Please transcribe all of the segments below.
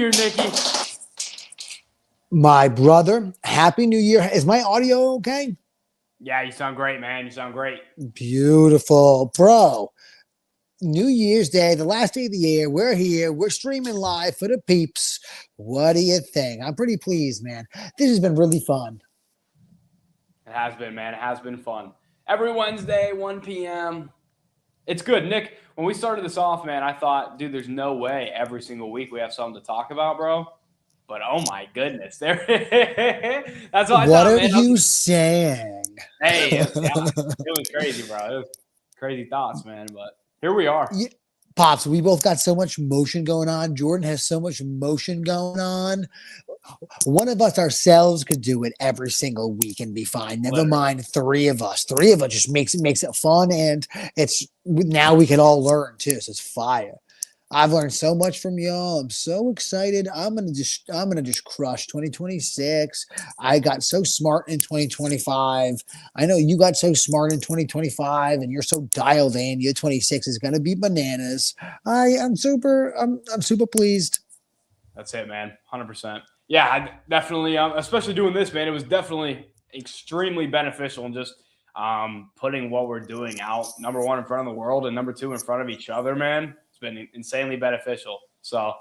Year, Nikki. My brother, Happy New Year. Is my audio okay? Yeah, you sound great, man. You sound great. Beautiful. Bro, New Year's Day, the last day of the year. We're here. We're streaming live for the peeps. What do you think? I'm pretty pleased, man. This has been really fun. It has been, man. It has been fun. Every Wednesday, 1 p.m. It's good. Nick, when we started this off, man, I thought, dude, there's no way every single week we have something to talk about, bro. But oh my goodness, there. That's what I What thought, are man. you saying? Hey, it was crazy, bro. It was crazy thoughts, man. But here we are. Yeah, Pops, we both got so much motion going on. Jordan has so much motion going on. One of us ourselves could do it every single week and be fine. Never Literally. mind three of us. Three of us just makes it fun, and it's now we can all learn too. So it's fire. I've learned so much from y'all. I'm so excited. I'm gonna just crush 2026. I got so smart in 2025. I know you got so smart in 2025, and you're so dialed in. Your 26 is gonna be bananas. I'm super pleased. That's it, man. 100%. Yeah, I definitely, especially doing this, man, it was definitely extremely beneficial and just putting what we're doing out, number one, in front of the world and number two, in front of each other, man. It's been insanely beneficial. So,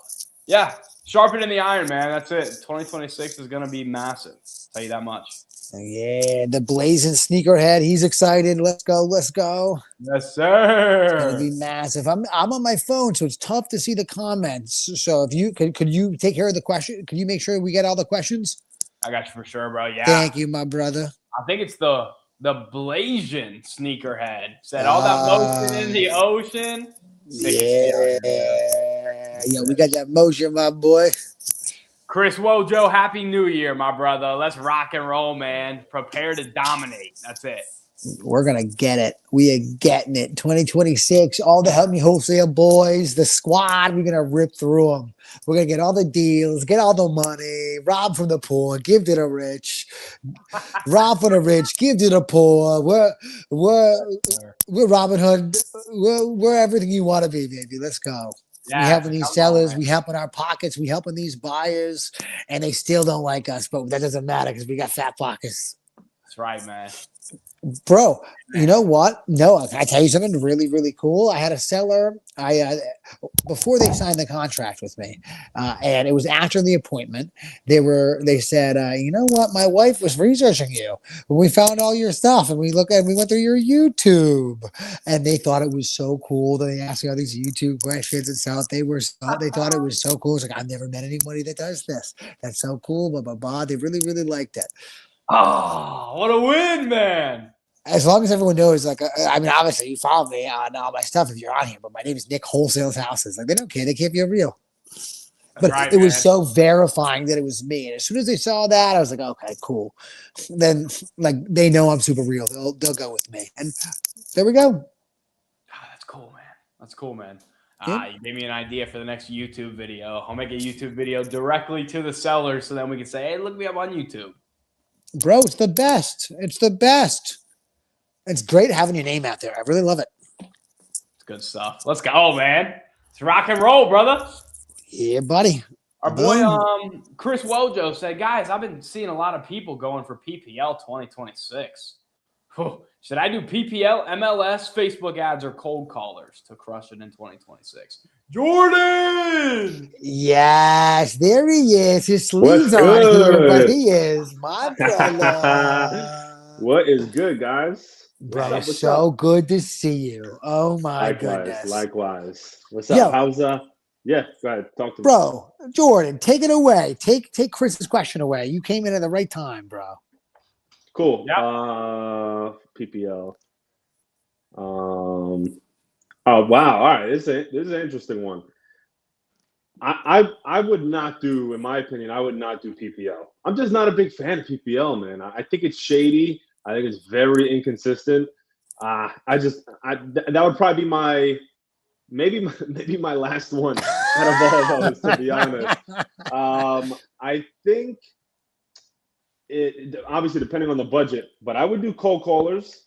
yeah, sharpen in the iron, man. That's it. 2026 is going to be massive. I'll tell you that much. Yeah, the blazing sneakerhead. He's excited. Let's go. Let's go. Yes, It's gonna sir. be massive. I'm on my phone, so it's tough to see the comments. So if you could you take care of the question? Could you make sure we get all the questions? I got you for sure, bro. Yeah. Thank you, my brother. I think it's the Blasian sneakerhead. Said all that motion in Uh, the ocean. Sickest shit out yeah, here, man. yeah, we got that motion, my boy. Chris Wojo, Happy New Year, my brother. Let's rock and roll, man. Prepare to dominate. That's it. We're gonna get it. We are getting it. 2026. All the Help Me Wholesale boys, the squad. We're gonna rip through them. We're gonna get all the deals, get all the money, rob from the poor, give to the rich. Rob from the rich, give to the poor. We're we're Robin Hood. We're everything you want to be, baby. Let's go. We Yes, helping these come on, sellers, man. we helping our pockets, we helping these buyers, and they still don't like us, but that doesn't matter because we got fat pockets. That's right, man. Bro, you Man. know what? No, I tell you something really, really cool. I had a seller. Before they signed the contract with me, and it was after the appointment. They said, you know what? My wife was researching you when we found all your stuff, and we went through your YouTube, and they thought it was so cool that they asked me all these YouTube questions and stuff. They thought it was so cool. It's like I've never met anybody that does this. That's so cool. Blah blah blah. They really, really liked it. Oh, what a win, man. As long as everyone knows, like, I mean, obviously you follow me on all my stuff if you're on here, but my name is Nick Wholesale's Houses. Like, they don't care. They can't be real. That's But right, it was man. so verifying that it was me. And as soon as they saw that, I was like, okay, cool. Then, like, they know I'm super real. They'll go with me. And there we go. That's cool, man. That's cool, man. Yeah. You gave me an idea for the next YouTube video. I'll make a YouTube video directly to the seller so then we can say, hey, look me up on YouTube. Bro, it's the best. It's the best. It's great having your name out there. I really love it. It's good stuff. Let's go, man. It's rock and roll, brother. Yeah, buddy. Our boy Chris Wojo said, guys, I've been seeing a lot of people going for PPL 2026. Should I do PPL, MLS, Facebook ads, or cold callers to crush it in 2026? Jordan! Yes, there he is. His sleeves What's aren't here, but good? he is my brother. What is good, guys? Bro, What's so up? good to see you. Oh my Likewise, goodness. likewise. What's Yo, up? How's yeah, go ahead. Talk to me. bro, Jordan, take it away. Take Chris's question away. You came in at the right time, bro. Cool. Yeah. PPL. Oh wow. All right. This is an interesting one. I would not do, in my opinion, I would not do PPL. I'm just not a big fan of PPL, man. I think it's shady. I think it's very inconsistent. That would probably be maybe my last one out of all those, to be honest. I think it obviously depending on the budget, but I would do cold callers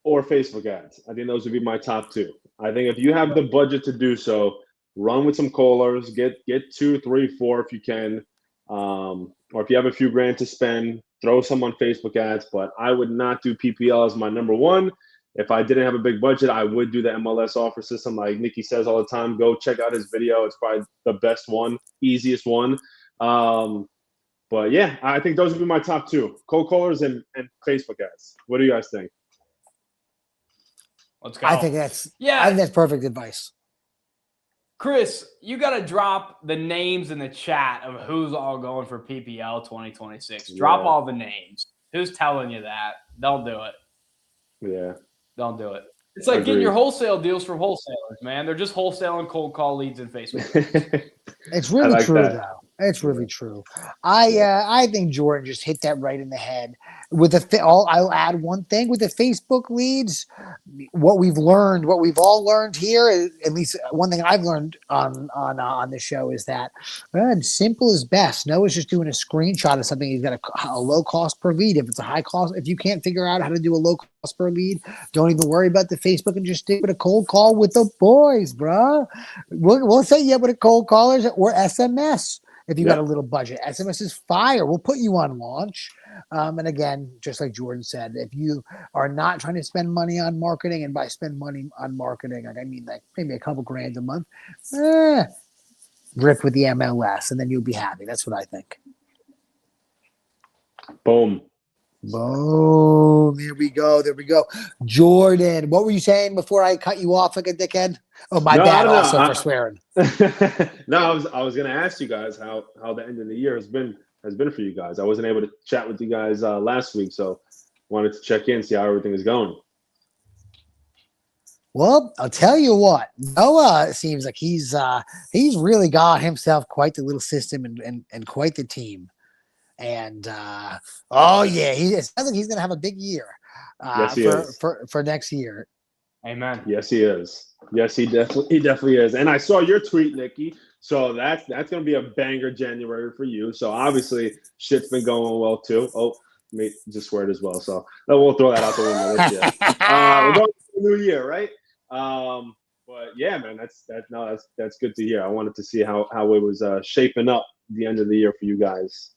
or Facebook ads. I think those would be my top two. I think if you have the budget to do so, run with some callers, get 2, 3, 4 if you can, or if you have a few grand to spend, throw some on Facebook ads. But I would not do PPL as my number one. If I didn't have a big budget, I would do the MLS offer system. Like Nikki says all the time, go check out his video. It's probably the best one, easiest one. But yeah, I think those would be my top two: cold callers and Facebook ads. What do you guys think? Let's go. I think that's perfect advice. Chris, you got to drop the names in the chat of who's all going for PPL 2026. Drop all the names. Who's telling you that? Don't do it. Yeah. Don't do it. It's like getting your wholesale deals from wholesalers, man. They're just wholesaling cold call leads in Facebook. It's really true, though. It's really true. I think Jordan just hit that right in the head. With I'll add one thing with the Facebook leads. What we've all learned here, at least one thing I've learned on the show, is that simple is best. Noah's just doing a screenshot of something. He's got a low cost per lead. If it's a high cost, if you can't figure out how to do a low cost per lead, don't even worry about the Facebook and just stick with a cold call with the boys, bro. We'll say with a cold callers or SMS. If you got a little budget, SMS is fire. We'll put you on launch. And again, just like Jordan said, if you are not trying to spend money on marketing, and by spend money on marketing, I mean like maybe a couple grand a month, rip with the MLS, and then you'll be happy. That's what I think. Boom. There we go. Jordan, what were you saying before I cut you off like a dickhead? Oh, my bad. Also for swearing. No, I was going to ask you guys how the end of the year has been for you guys. I wasn't able to chat with you guys last week, so wanted to check in, see how everything is going. Well, I'll tell you what, Noah seems like he's really got himself quite the little system and quite the team. And it sounds like he's going to have a big year for next year. Amen. Yes, he is. Yes, he definitely is. And I saw your tweet, Nikki. So that's going to be a banger January for you. So obviously shit's been going well too. Oh, just swear it as well. So we'll throw that out the window this year. We're going to the new year, right? But yeah, man, that's good to hear. I wanted to see how it was shaping up the end of the year for you guys.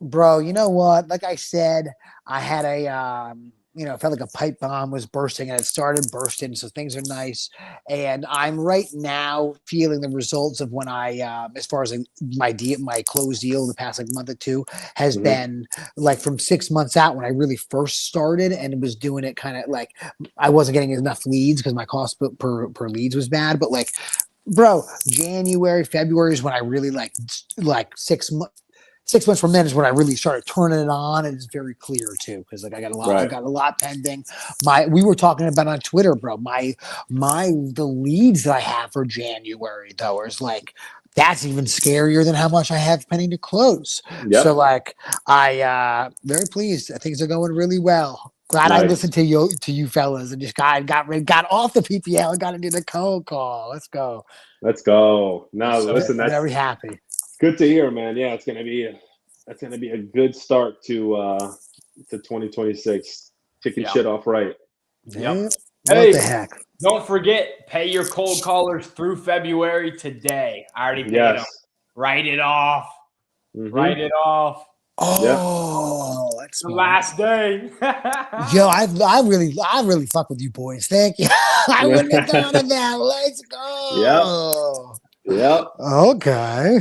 Bro, you know what? Like I said, I had it felt like a pipe bomb was bursting, and it started bursting. So things are nice. And I'm right now feeling the results of when I, as far as my closed deal the past month or two has been like from 6 months out when I really first started, and was doing it kind of like I wasn't getting enough leads because my cost per leads was bad. But like, bro, January, February is when I really like 6 months. 6 months from then is when I really started turning it on, and it's very clear too because like I got a lot. I've got a lot pending. We were talking about on Twitter, bro. The leads that I have for January though is like that's even scarier than how much I have pending to close. Yep. So like I very pleased. Things are going really well. Glad I listened to you fellas and just got off the PPL and got into the cold call. Let's go. No, listen, that's very happy. Good to hear, man. Yeah, that's gonna be a good start to 2026. Kicking shit off right. Yep. What the heck? Don't forget, pay your cold callers through February today. I already paid them. Write it off. Write it off. Oh, that's the last day. Yo, I really fuck with you boys. Thank you. I wouldn't have thought of that. Let's go. Yep. Okay.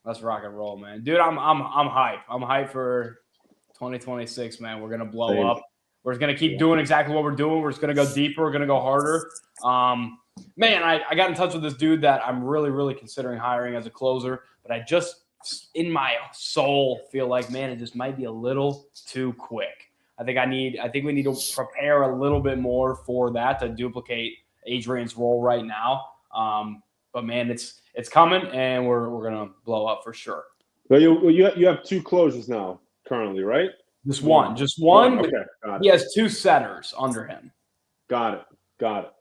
Let's rock and roll, man. Dude, I'm hyped. I'm hyped for 2026, man. We're gonna blow up. We're just gonna keep doing exactly what we're doing. We're just gonna go deeper. We're gonna go harder. Man, I got in touch with this dude that I'm really, really considering hiring as a closer, but I just in my soul feel like, man, it just might be a little too quick. I think we need to prepare a little bit more for that to duplicate Adrian's role right now. But man, it's coming, and we're gonna blow up for sure. So you have 2 closers now currently, right? Just one. Okay, got it. He has 2 setters under him. Got it.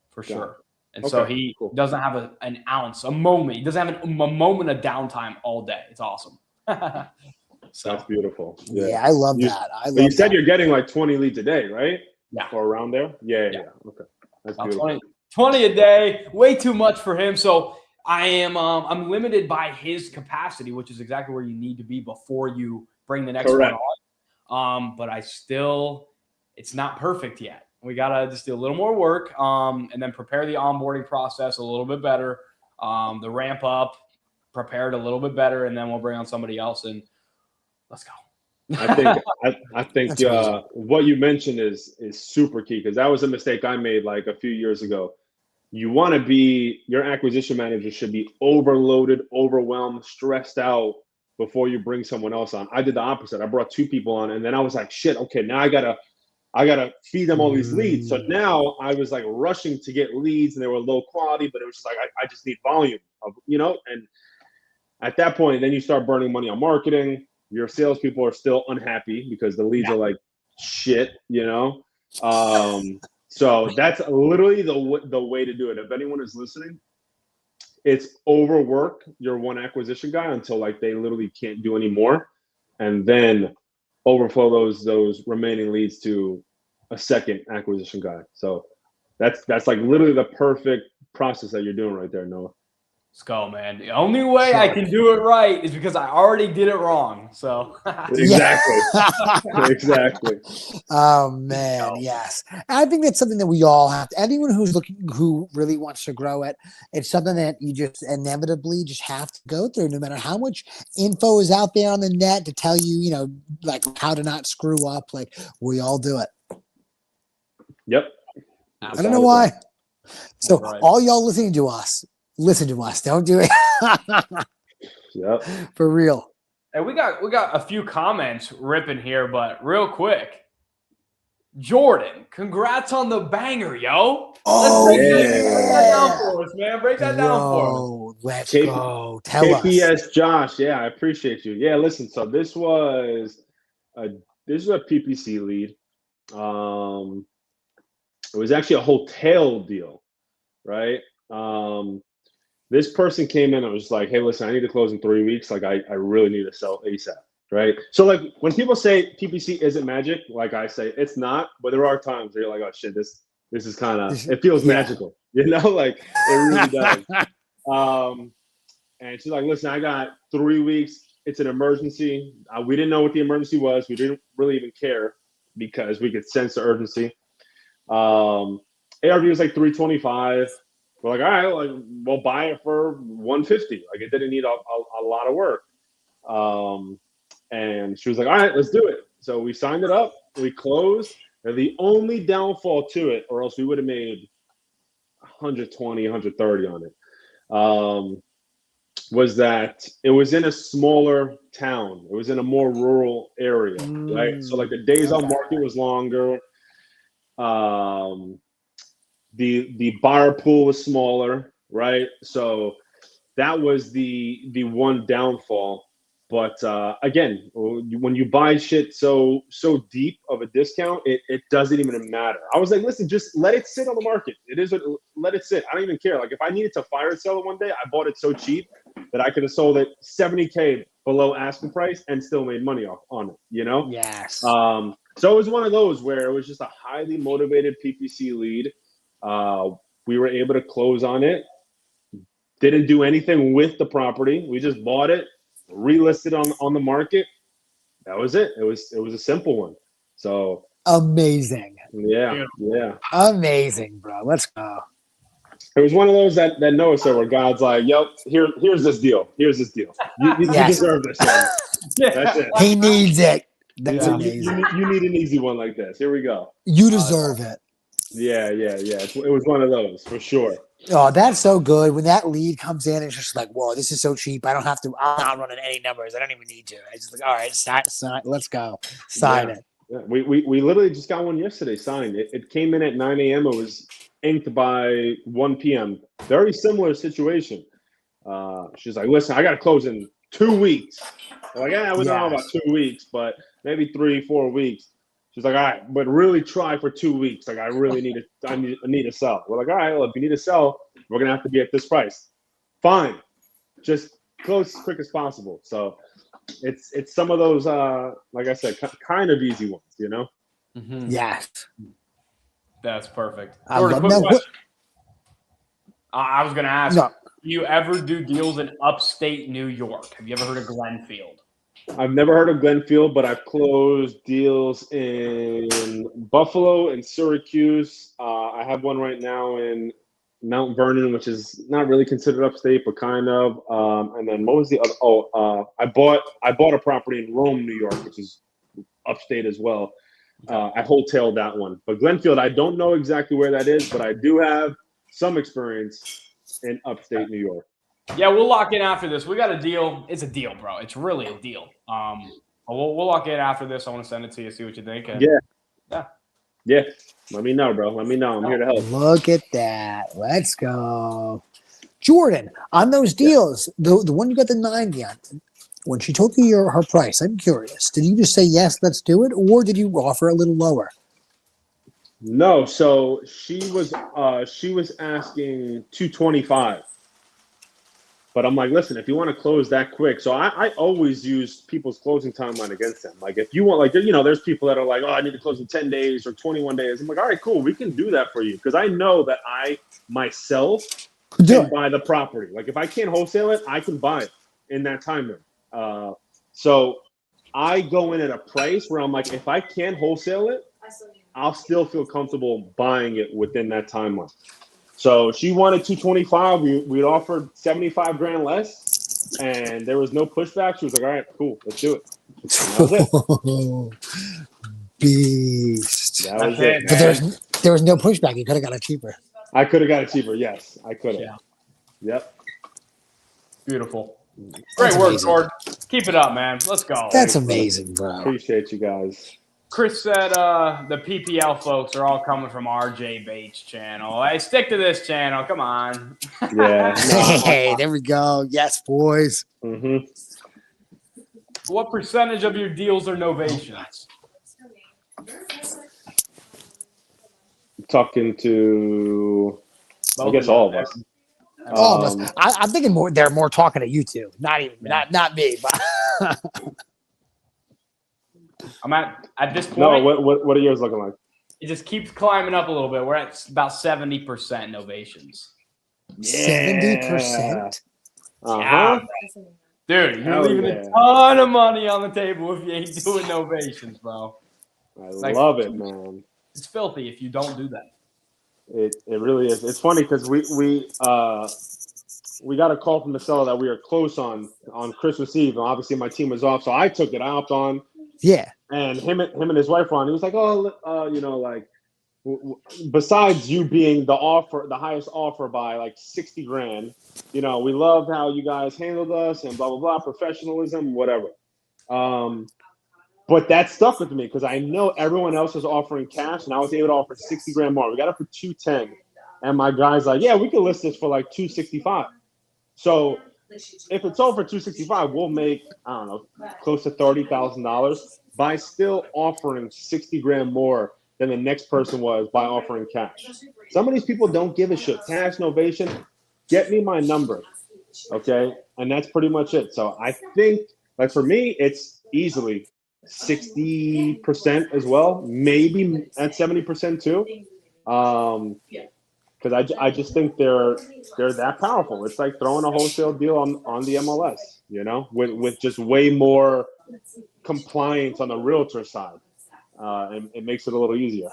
For sure. And so he doesn't have an ounce, a moment. He doesn't have a moment of downtime all day. It's awesome. So that's beautiful. Yeah, I love that. You said you're getting like 20 leads a day, right? Yeah. Or around there? Yeah. Okay. That's beautiful. 20 a day, way too much for him. So I'm limited by his capacity, which is exactly where you need to be before you bring the next Correct. one on. But it's not perfect yet. We gotta just do a little more work, and then prepare the onboarding process a little bit better. The ramp up, prepared a little bit better, and then we'll bring on somebody else and let's go. I think what you mentioned is super key, because that was a mistake I made like a few years ago. You want to be, your acquisition manager should be overloaded, overwhelmed, stressed out before you bring someone else on. I did the opposite. I brought 2 people on, and then I was like, shit, okay, now I gotta feed them all these leads. So now I was like rushing to get leads, and they were low quality, but it was just like I just need volume of, and at that point, then you start burning money on marketing. Your salespeople are still unhappy because the leads are like shit, So that's literally the way to do it. If anyone is listening, it's overwork your one acquisition guy until like they literally can't do any more, and then overflow those remaining leads to a second acquisition guy. So that's like literally the perfect process that you're doing right there, Noah. Let's go, man. The only way I can do it right is because I already did it wrong. So exactly. Exactly. Oh man, yes. I think that's something that we all have to, anyone who really wants to grow it, it's something that you just inevitably just have to go through, no matter how much info is out there on the net to tell you, like how to not screw up. Like we all do it. Yep. I don't know why. So all y'all listening to us, listen to us. Don't do it. Yep. For real. And we got a few comments ripping here, but real quick, Jordan, congrats on the banger, yo. Oh, break that down for us, man. Break that down for us. Let's go. Tell KPS us. Josh, yeah, I appreciate you. Yeah, listen, so this was a PPC lead. It was actually a hotel deal, right? This person came in and was like, hey, listen, I need to close in 3 weeks. Like, I really need to sell ASAP, right? So, like, when people say PPC isn't magic, like I say, it's not. But there are times where you're like, oh, shit, this is kind of, it feels magical, like, it really does. And she's like, listen, I got 3 weeks. It's an emergency. We didn't know what the emergency was. We didn't really even care because we could sense the urgency. ARV was like 325. We're like, all right, like, we'll buy it for 150. Like, it didn't need a lot of work. And she was like, all right, let's do it. So we signed it up. We closed. And the only downfall to it, or else we would have made 120, 130 on it, was that it was in a smaller town. It was in a more rural area, right? So, like, the days on market was longer. The buyer pool was smaller, right? So that was the one downfall. But again, when you buy shit so deep of a discount, it doesn't even matter. I was like, listen, just let it sit on the market. Let it sit. I don't even care. Like, if I needed to fire sell it one day, I bought it so cheap that I could have sold it $70K below asking price and still made money on it, Yes. So it was one of those where it was just a highly motivated PPC lead. We were able to close on it. Didn't do anything with the property. We just bought it, relisted on the market. That was it. It was a simple one. So amazing. Yeah. Amazing, bro. Let's go. It was one of those that Noah said, where God's like, "Yep, here's this deal. Here's this deal. You deserve this one. That's it. He needs it. That's amazing. You need an easy one like this. Here we go. You deserve it. Yeah. It was one of those for sure. Oh, that's so good. When that lead comes in, it's just like, whoa, this is so cheap. I'm not running any numbers. I don't even need to. I just like, all right, sign, let's go. Sign it. Yeah. We literally just got one yesterday signed. It came in at 9 a.m. It was inked by 1 p.m. Very similar situation. She's like, listen, I got to close in 2 weeks. I'm like, we don't know about 2 weeks, but maybe 3-4 weeks. She's like, all right, but really try for 2 weeks. Like, I really need to sell. We're like, all right, well, if you need to sell, we're going to have to be at this price. Fine. Just close as quick as possible. So it's some of those, like I said, kind of easy ones, Mm-hmm. Yes. That's perfect. I was going to ask. No. you ever do deals in upstate New York? Have you ever heard of Glenfield? I've never heard of Glenfield, but I've closed deals in Buffalo and Syracuse. I have one right now in Mount Vernon, which is not really considered upstate, but kind of. And then what was the other? I bought a property in Rome, New York, which is upstate as well. I wholetailed that one. But Glenfield, I don't know exactly where that is, but I do have some experience in upstate New York. Yeah, we'll lock in after this. We got a deal. It's a deal, bro. It's really a deal. We'll lock in after this. I want to send it to you, see what you think. And Yeah. Let me know, bro. Let me know. I'm here to help. Look at that. Let's go. Jordan, on those deals, the one you got the 90 on, when she told you her price, I'm curious. Did you just say, yes, let's do it? Or did you offer a little lower? No. So she was asking 225. But I'm like, listen, if you want to close that quick, so I always use people's closing timeline against them. Like, if you want, like, there's people that are like, oh, I need to close in 10 days or 21 days. I'm like, all right, cool, we can do that for you, because I know that I myself can buy the property. Like, if I can't wholesale it, I can buy it in that time frame. So I go in at a price where I'm like, if I can't wholesale it, I'll still feel comfortable buying it within that timeline. So she wanted 225. We offered 75 grand less, and there was no pushback. She was like, all right, cool, let's do it. That was it. Beast. That was it. But there was no pushback. You could have got it cheaper. I could have got it cheaper. Yes, I could have. Yeah. Yep. Beautiful. Great work, Jordan. Keep it up, man. Let's go. That's amazing, bro. Appreciate you guys. Chris said the PPL folks are all coming from RJ Bates' channel. Hey, stick to this channel. Come on. Yeah. Hey, there we go. Yes, boys. Mm-hmm. What percentage of your deals are novations? Talking to, I guess, all of us. All of us. I'm thinking more. They're more talking to you two, not me. But I'm at this point. No, what are yours looking like? It just keeps climbing up a little bit. We're at about 70% novations. 70%. Yeah, dude, you're leaving a ton of money on the table if you ain't doing novations, bro. I love it, man. It's filthy if you don't do that. It really is. It's funny because we got a call from the seller that we were close on Christmas Eve, and obviously my team was off, so I took it. I hopped on. Yeah. And him and his wife were on. He was like, besides you being the highest offer by like 60 grand, we loved how you guys handled us and blah blah blah, professionalism, whatever. But that stuck with me because I know everyone else was offering cash, and I was able to offer 60 grand more. We got it for 210, and my guy's like, yeah, we can list this for like 265. So if it's over 265, we'll make, I don't know, close to $30,000 by still offering 60 grand more than the next person was by offering cash. Some of these people don't give a shit. Cash, novation, get me my number, okay? And that's pretty much it. So I think, like, for me, it's easily 60% as well, maybe at 70% too. Because I just think they're that powerful. It's like throwing a wholesale deal on the MLS, with just way more compliance on the realtor side. And it makes it a little easier.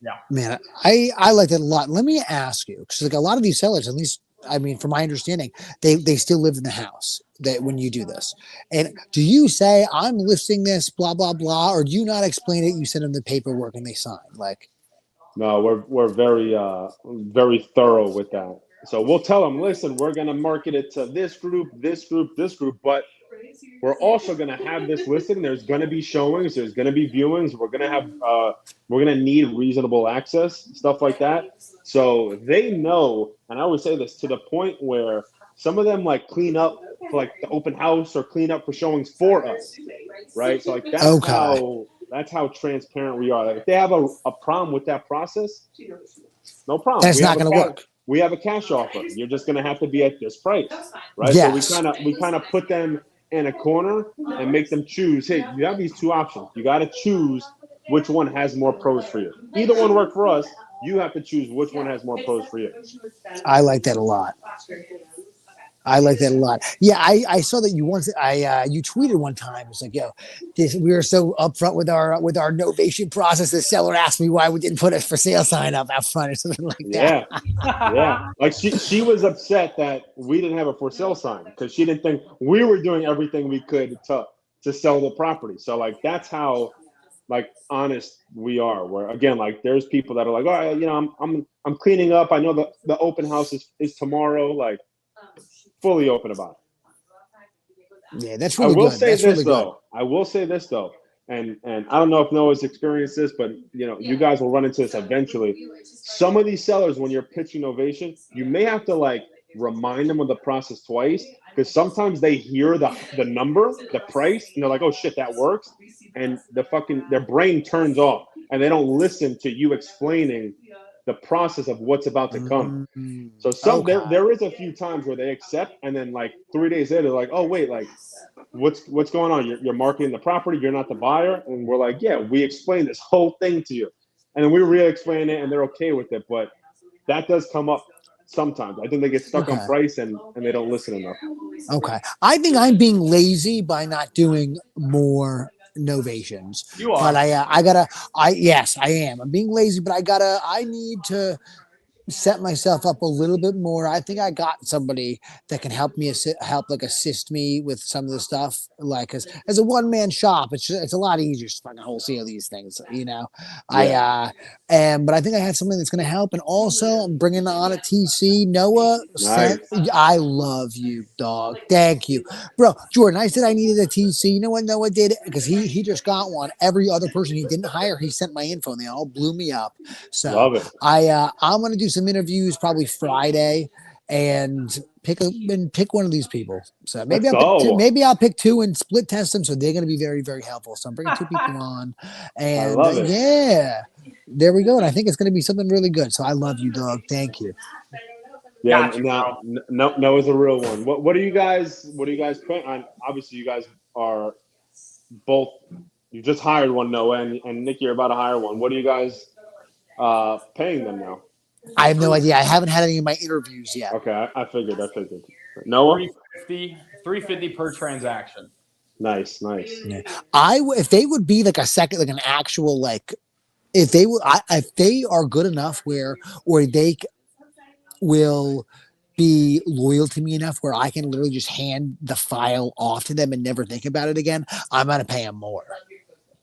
Yeah, man, I like that a lot. Let me ask you, because like a lot of these sellers, at least, I mean, from my understanding, they still live in the house that when you do this. And do you say, I'm listing this, blah blah blah, or do you not explain it? You send them the paperwork and they sign, like. No, we're very very thorough with that. So we'll tell them, listen, we're gonna market it to this group, but we're also gonna have this listed. There's gonna be showings, there's gonna be viewings. We're gonna need reasonable access, stuff like that. So they know, and I always say this to the point where some of them like clean up for like the open house or clean up for showings for us, right? So like that's how transparent we are. Like if they have a problem with that process, no problem. That's not going to work. We have a cash offer. You're just going to have to be at this price, right? Yes. So we kind of put them in a corner and make them choose. Hey, you have these two options. You got to choose which one has more pros for you. Either one worked for us. You have to choose which one has more pros for you. I like that a lot. I like that a lot. Yeah, I saw that you once you tweeted one time. It's like, yo, we were so upfront with our novation process. The seller asked me why we didn't put a for sale sign up out front or something like that. Yeah, yeah. Like she was upset that we didn't have a for sale sign because she didn't think we were doing everything we could to sell the property. So like that's how like honest we are. Where again, like there's people that are like, oh, you know, I'm cleaning up. I know the open house is tomorrow. Like fully open about it. Yeah, that's I really will good. say That's this really good. though. I will say this though. And I don't know if Noah's experienced this, but you know, you guys will run into this eventually. Some of these sellers, when you're pitching novation, you may have to like remind them of the process twice because sometimes they hear the number, the price, and they're like, oh shit, that works. And their brain turns off and they don't listen to you explaining the process of what's about to come. So Okay. there is a few times where they accept and then like 3 days later, they're like, oh wait, like what's going on? You're marketing the property, you're not the buyer. And we're like, yeah, we explained this whole thing to you. And then we re-explain it and they're okay with it. But that does come up sometimes. I think they get stuck on Okay. price and they don't listen enough. Okay. I think I'm being lazy by not doing more novations. You But are. yes, I am. I'm being lazy, but I need to set myself up a little bit more. I think I got somebody that can help me assist me with some of the stuff. Like as a one man shop, it's a lot easier to fucking wholesale these things. You know, Yeah. but I think I have something that's going to help. And also, I'm bringing on a TC. Noah sent. Nice. I love you, dog. Thank you, bro. Jordan, I said I needed a TC. You know what Noah did? Because he just got one. Every other person he didn't hire, he sent my info, and they all blew me up. So Love it. I'm gonna do some interviews probably Friday and pick one of these people. So Let's go. maybe I'll pick two and split test them. So they're gonna be very, very helpful. So I'm bringing two people on, I and love it. yeah, there we go. And I think it's gonna be something really good. So I love you, dog. Thank you. Yeah, Got you, now bro. Noah's a real one. What do you guys put on? Obviously, you guys are both. You just hired one, Noah, and Nick, you're about to hire one. What are you guys paying them now? I have no idea. I haven't had any of my interviews yet. Okay, I figured. Noah, 350 per transaction. nice. Yeah. If they would be like a second, like an actual like, if they are good enough or they will be loyal to me enough where I can literally just hand the file off to them and never think about it again, I'm gonna pay them more.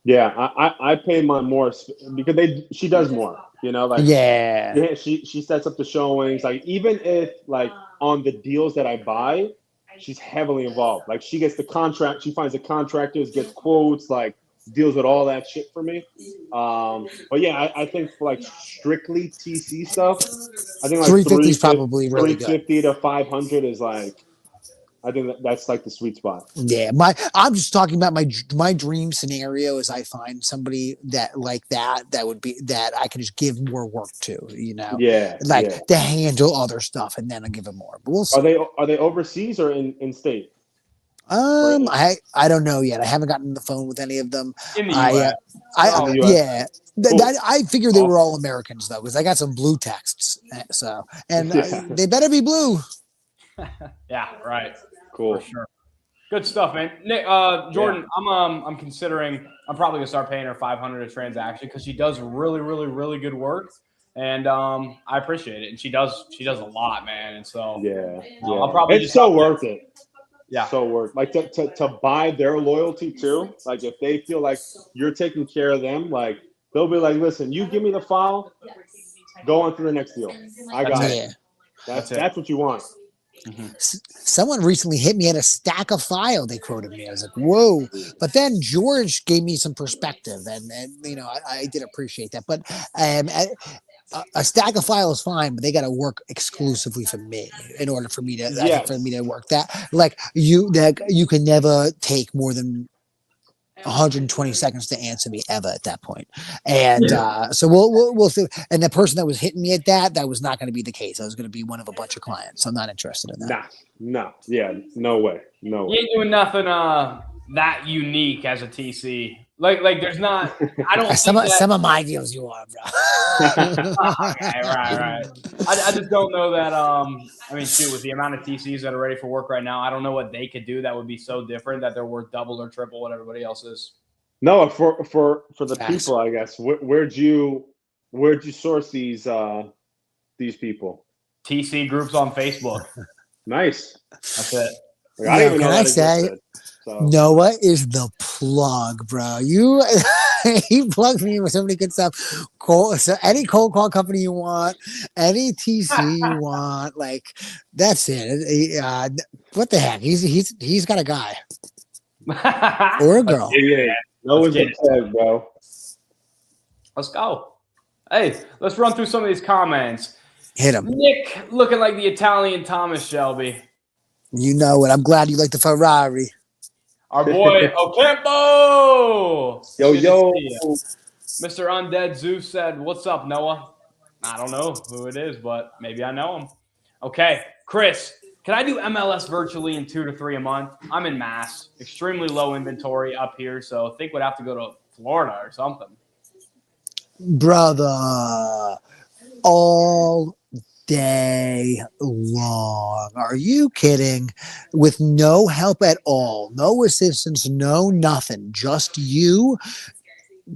Yeah, I pay mine more because she does more. You know, like Yeah. yeah, she sets up the showings. Like even if like on the deals that I buy, she's heavily involved. Like she gets the contract, she finds the contractors, gets quotes, like deals with all that shit for me. But yeah, I think for like strictly TC stuff, I think like 350 is probably really good. 350 to 500 is like I think that's like the sweet spot. Yeah, I'm just talking about my dream scenario is I find somebody that like that would be that I can just give more work to, you know, Yeah, like yeah. to handle other stuff and then I'll give them more. But we'll see. Are they overseas or in state? I don't know yet. I haven't gotten on the phone with any of them. In the I US. In the US. yeah. Cool. I figured they were Awesome. all Americans though, because I got some blue texts. So and Yeah. they better be blue. Yeah, right. Cool. For sure. Good stuff, man. Nick, Jordan, I'm considering I'm probably gonna start paying her 500 a transaction because she does really, really, really good work, and I appreciate it. And she does a lot, man. And so Yeah. I'll probably It's just so worth it. Yeah. So worth like to buy their loyalty too. Like if they feel like you're taking care of them, like they'll be like, listen, you give me the file, go on to the next deal. I got That's it. Yeah. That's what you want. Someone recently hit me at a stack of file. They quoted me. I was like, "Whoa!" But then George gave me some perspective, and you know, I did appreciate that. But a stack of file is fine, but they got to work exclusively for me in order for me to Yes. work that. Like you can never take more than 120 seconds to answer me ever at that point. And so we'll see. And the person that was hitting me at that was not going to be the case. I was going to be one of a bunch of clients. So I'm not interested in that. Yeah, no way. You ain't doing nothing that unique as a TC. Like there's not. I don't Some think that. some of my deals you are, bro. Right. I just don't know that. I mean, shoot, with the amount of TCs that are ready for work right now, I don't know what they could do that would be so different that they're worth double or triple what everybody else is. No, for the Facts. people, I guess. Where'd you source these people? TC groups on Facebook. Nice. That's it. Like, I didn't even Can know I that say, existed. So Noah is the plug, bro. You, he plugged me with so many good stuff. So any cold call company you want, any TC you want, like that's it. What the heck? He's got a guy or a girl. yeah, no one's get it. upset, bro. Let's go. Hey, let's run through some of these comments. Hit him. Nick looking like the Italian Thomas Shelby. You know it. I'm glad you like the Ferrari. Our boy Ocampo. Yo, Good to yo. see you. Mr. Undead Zeus said, "What's up, Noah?" I don't know who it is, but maybe I know him. Okay, Chris, can I do MLS virtually in 2 to 3 a month? I'm in Mass, extremely low inventory up here, so I think we'd have to go to Florida or something. Brother, all day long. Are you kidding? With no help at all, no assistance, no nothing, just you.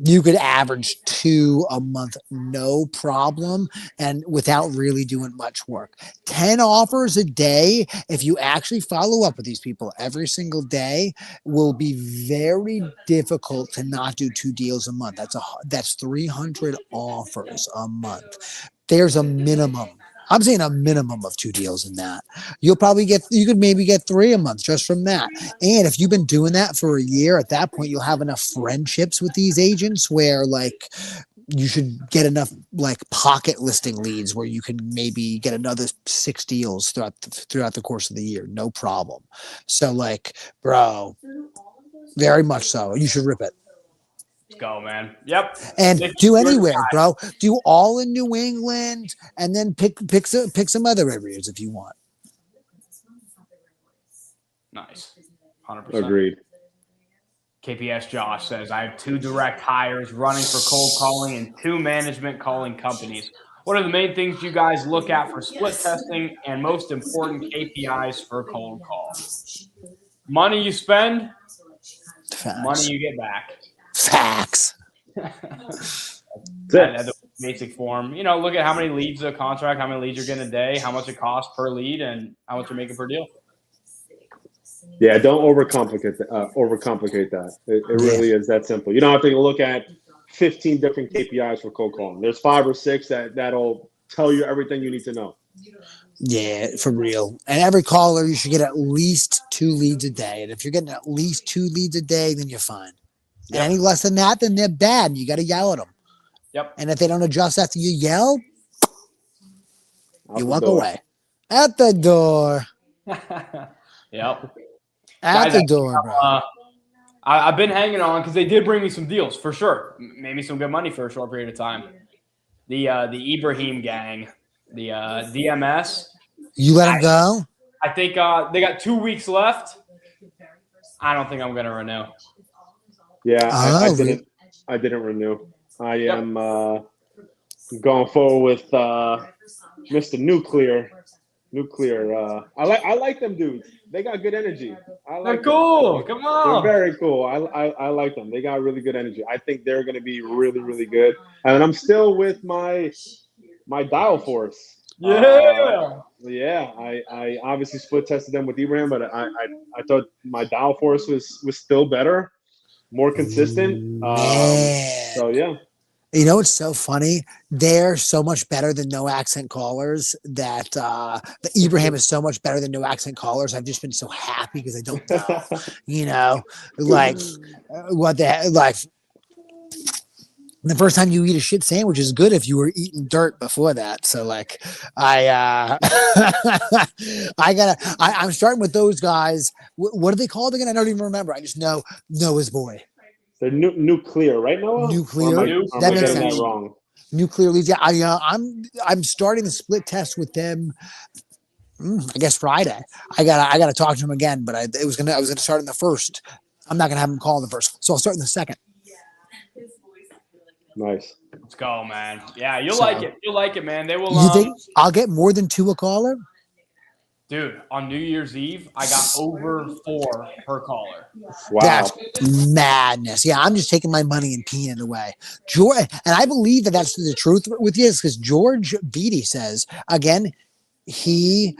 You could average 2 a month, no problem, and without really doing much work. 10 offers a day, if you actually follow up with these people every single day, will be very difficult to not do 2 deals a month. That's 300 offers a month. There's a minimum. I'm saying a minimum of 2 deals in that. You could maybe get 3 a month just from that. And if you've been doing that for a year, at that point, you'll have enough friendships with these agents where like you should get enough like pocket listing leads where you can maybe get another 6 deals throughout the course of the year. No problem. So like, bro, very much so. You should rip it. Go, man. Yep. And do anywhere, bro. Do all in New England, and then pick some other areas if you want. Nice. 100%. Agreed. KPS Josh says, I have 2 direct hires running for cold calling and 2 management calling companies. What are the main things you guys look at for split testing and most important KPIs for cold call? Money you spend, Facts. money you get back. Facts. That's the basic form. You know, look at how many leads a contract, how many leads you're getting a day, how much it costs per lead, and how much you're making per deal. Yeah, don't overcomplicate that. It really is that simple. You don't have to look at 15 different KPIs for cold calling. There's 5 or 6 that'll tell you everything you need to know. Yeah, for real. And every caller, you should get at least 2 leads a day. And if you're getting at least 2 leads a day, then you're fine. Yep. Any less than that, then they're bad. You got to yell at them. Yep. And if they don't adjust after you yell, you walk door. away. At the door. Yep. At Guys, the door, bro. I've been hanging on because they did bring me some deals for sure. Made me some good money for a short period of time. The Ibrahim gang, the DMS. You let them go? I think they got 2 weeks left. I don't think I'm going to renew. Yeah, I didn't renew. I am going forward with Mr. Nuclear. I like them dudes. They got good energy. They're cool. Them. Come on. They're very cool. I like them. They got really good energy. I think they're going to be really, really good. And I'm still with my dial force. Yeah. I obviously split tested them with Ibrahim, but I thought my dial force was still better, more consistent. So yeah. You know, it's so funny. They're so much better than no accent callers that the Ibrahim is so much better than no accent callers. I've just been so happy because I don't know, you know, like what like the first time you eat a shit sandwich is good if you were eating dirt before that. So like I'm starting with those guys. What are they called again? I don't even remember. I just know Noah's boy. They're nuclear, right, Noah? Nuclear. That makes sense. That wrong? Nuclear leads. Yeah, I'm starting the split test with them. I guess Friday. I gotta talk to him again, but I was gonna start in the first. I'm not gonna have him call in the first, so I'll start in the second. Nice. Let's go, man. Yeah, you'll So- like it. You'll like it, man. They will. You think I'll get more than 2 a caller? Dude, on New Year's Eve, I got over 4 per caller. Wow. That's madness. Yeah, I'm just taking my money and peeing it away. George, and I believe that that's the truth with you, because George Beatty says again, he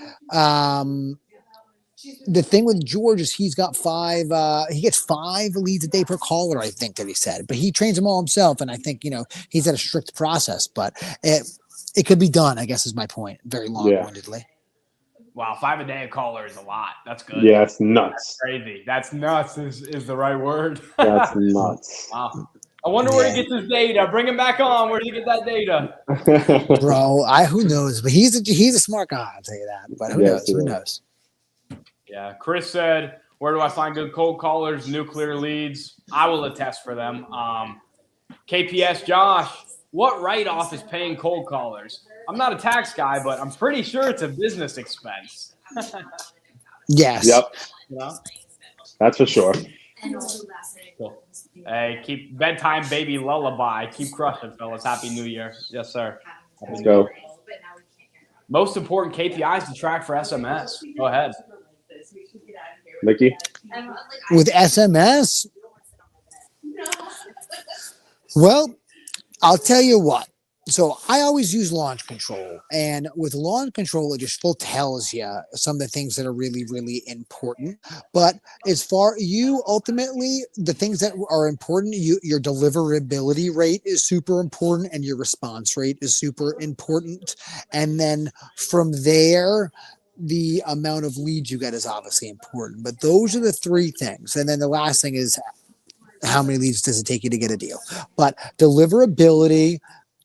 the thing with George is he's got 5 he gets 5 leads a day per caller, I think that he said, but he trains them all himself, and I think he's at a strict process, but it could be done, I guess, is my point, very long-windedly. Wow, 5 a day a caller is a lot. That's good. Yeah, it's nuts. That's crazy. That's nuts is the right word. That's nuts. Wow. I wonder where he gets his data. Bring him back on. Where did he get that data? Bro, who knows? But he's a smart guy, I'll tell you that. But who knows? Who knows? Yeah. Chris said, where do I find good cold callers, nuclear leads? I will attest for them. KPS Josh, what write-off is paying cold callers? I'm not a tax guy, but I'm pretty sure it's a business expense. Yes. Yep. You know? That's for sure. Cool. Hey, keep bedtime baby lullaby. Keep crushing, fellas. Happy New Year. Yes, sir. Let's go. Most important KPIs to track for SMS. Go ahead. Mickey? With SMS, well, I'll tell you what. So I always use launch control, and with launch control, it just still tells you some of the things that are really, really important. But as far ultimately, the things that are important, your deliverability rate is super important, and your response rate is super important. And then from there, the amount of leads you get is obviously important. But those are the 3 things. And then the last thing is, how many leads does it take you to get a deal? But deliverability,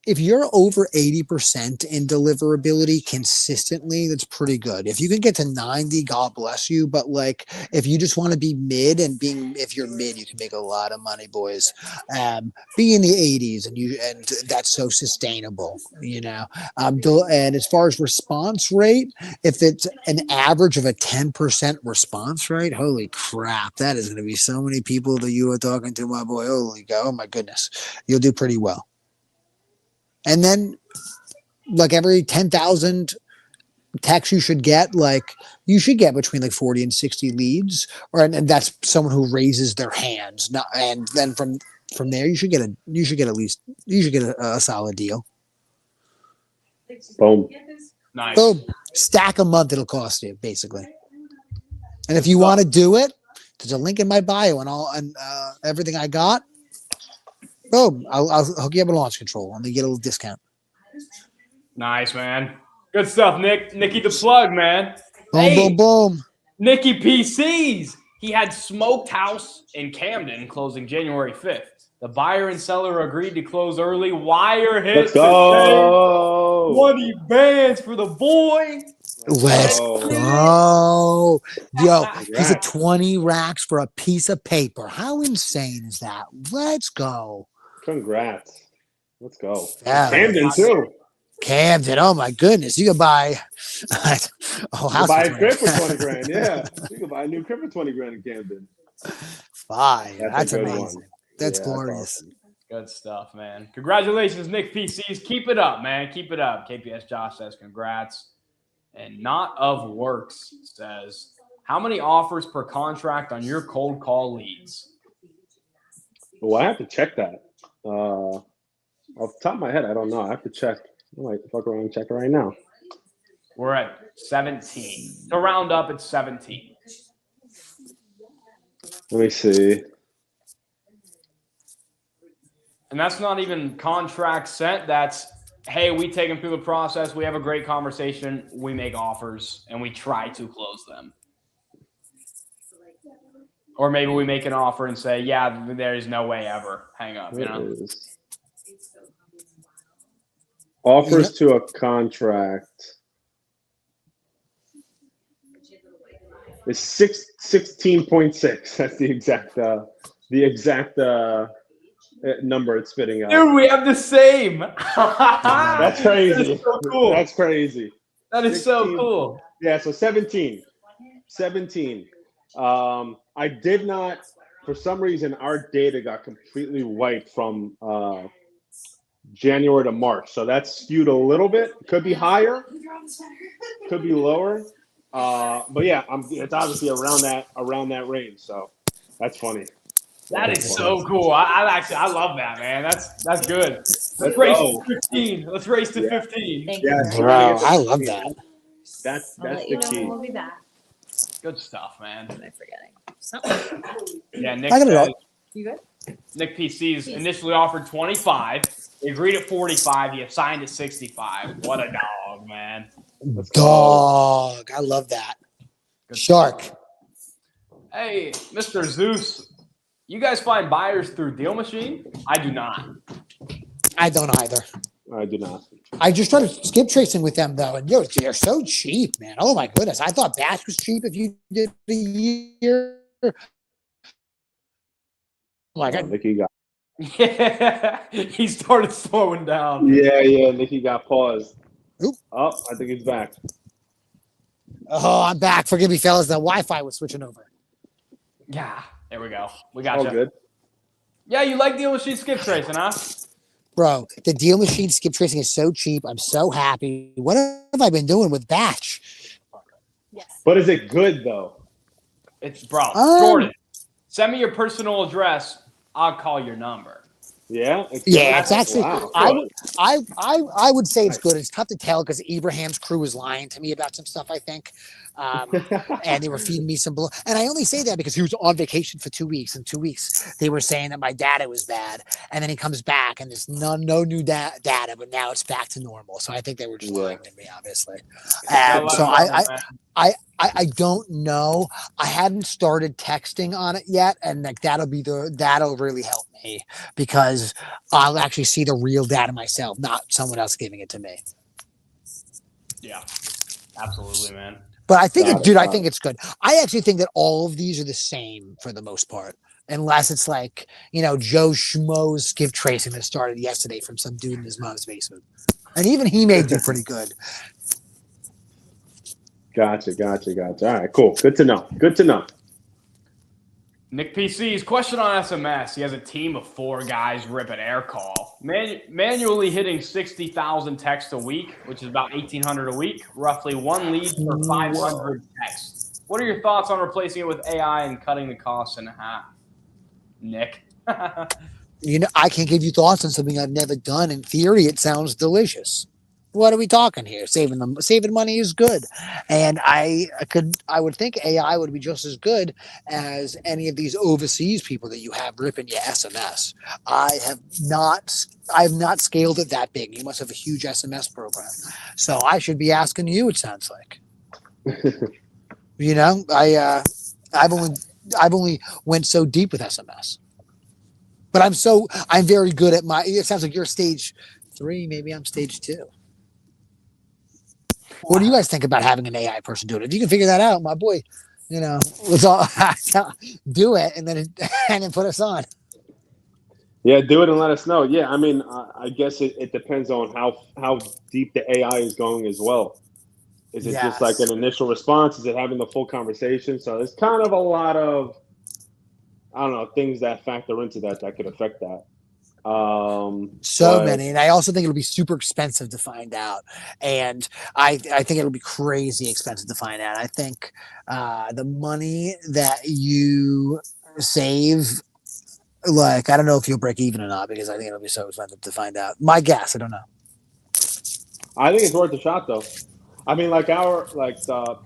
if you're over 80% in deliverability consistently, that's pretty good. If you can get to 90, God bless you. But like, if you just want to be mid, and if you're mid, you can make a lot of money, boys. Be in the 80s, and that's so sustainable, and as far as response rate, if it's an average of a 10% response rate, holy crap, that is going to be so many people that you are talking to, my boy. Oh my goodness, you'll do pretty well. And then, like, every 10,000 texts you should get between like 40 and 60 leads, and that's someone who raises their hands. And then from there, you should get a solid deal. Boom. Nice. Boom. Stack a month it'll cost you, basically. And if you want to do it, there's a link in my bio and everything I got. Boom. I'll hook you up with launch control. I'm gonna get a little discount. Nice, man. Good stuff, Nick. Nicky the plug, man. Boom, boom, boom. Nicky PCs. He had Smoked House in Camden closing January 5th. The buyer and seller agreed to close early. Wire hit. Let's go. 20 bands for the boy. Let's go. Yo, he's at Congrats. 20 racks for a piece of paper. How insane is that? Let's go. Congrats. Let's go. Yeah. Camden, too. Camden, oh my goodness. You could buy a whole You house. can buy a for crib 20. for 20 grand. Yeah. You can buy a new crib for 20 grand in Camden. Fine. That's a good amazing. one. That's Yeah, glorious. awesome. Good stuff, man. Congratulations, Nick PCs. Keep it up, man. Keep it up. KPS Josh says congrats. And Not of Works says, how many offers per contract on your cold call leads? Well, I have to check that. Off the top of my head, I don't know. I have to check. I might fuck around and check it right now. We're at 17. To round up, it's 17. Let me see. And that's not even contract sent. That's, hey, we take them through the process. We have a great conversation. We make offers, and we try to close them. Or maybe we make an offer and say, yeah, there's no way ever. Hang up, Offers to a contract. It's 16.6. That's the exact number it's spitting out. Dude, we have the same. That's crazy. That is so cool. That's crazy. That is 16, so cool. Yeah, so 17. I did not, for some reason, our data got completely wiped from January to March. So that's skewed a little bit. Could be higher, could be lower. But yeah, it's obviously around that range. So that's funny. That That's is funny. so cool. I love that, man. That's good. Let's Let's race go. to 15. Let's race to Yeah. 15. Thank you. Yeah, very so Bro, we much. gotta get I to love 15. that. That's I'll let the you know key. when we'll be back. Good stuff, man. Am I forgetting something? Yeah, Nick I got it says all. You good? Nick PC's initially offered 25. He agreed at 45. He signed at 65. What a dog, man. Let's go. Dog. I love that. Good Shark. stuff. Hey, Mr. Zeus, you guys find buyers through Deal Machine? I do not. I don't either. I do not. I just started skip tracing with them though, and they're so cheap, man. Oh my goodness! I thought Batch was cheap if you did a year. Like, Nikki got. Yeah, he started slowing down. Yeah. Nikki got paused. Oop. Oh, I think he's back. oh, I'm back. Forgive me, fellas. The Wi-Fi was switching over. Yeah, there we go. We All got you. good. Yeah, you like Deal Machine skip tracing, huh? Bro, the Deal Machine skip tracing is so cheap. I'm so happy. What have I been doing with Batch? Yes. But is it good though? It's bro, Um, Jordan. Send me your personal address. I'll call your number. Yeah. Yeah, it's actually. Wow. I would say it's good. It's tough to tell because Abraham's crew was lying to me about some stuff. I think, and they were feeding me some bull. And I only say that because he was on vacation for 2 weeks. In 2 weeks, they were saying that my data was bad, and then he comes back and there's no new data, but now it's back to normal. So I think they were just lying to me, obviously. So I don't know. I hadn't started texting on it yet, and like that'll really help me because I'll actually see the real data myself, not someone else giving it to me. Yeah, absolutely, man. But I think I Got think it's good. I actually think that all of these are the same for the most part, unless it's like Joe Schmo's skip tracing that started yesterday from some dude in his mom's basement, and even he may do pretty good. Gotcha. All right, cool. Good to know. Nick PC's question on SMS. He has a team of 4 guys ripping air call, manually hitting 60,000 texts a week, which is about 1,800 a week, roughly 1 lead for 500 texts. What are your thoughts on replacing it with AI and cutting the costs in half? Nick. I can't give you thoughts on something I've never done. In theory, it sounds delicious. What are we talking here? Saving money is good, and I would think AI would be just as good as any of these overseas people that you have ripping your SMS. I have not scaled it that big. You must have a huge SMS program, so I should be asking you. It sounds like, I've only went so deep with SMS, but I'm very good at it sounds like you're stage 3, maybe I'm stage 2. What do you guys think about having an AI person do it? If you can figure that out, my boy, let's all do it and then put us on. Yeah, do it and let us know. Yeah, I mean, I guess it depends on how deep the AI is going as well. Is it just like an initial response? Is it having the full conversation? So there's kind of a lot of, I don't know, things that factor into that could affect that. Many, and I also think it'll be super expensive to find out, and I think it'll be crazy expensive to find out. I think the money that you save, like, I don't know if you'll break even or not because I think it'll be so expensive to find out. My guess, I don't know. I think it's worth a shot though. I mean, like the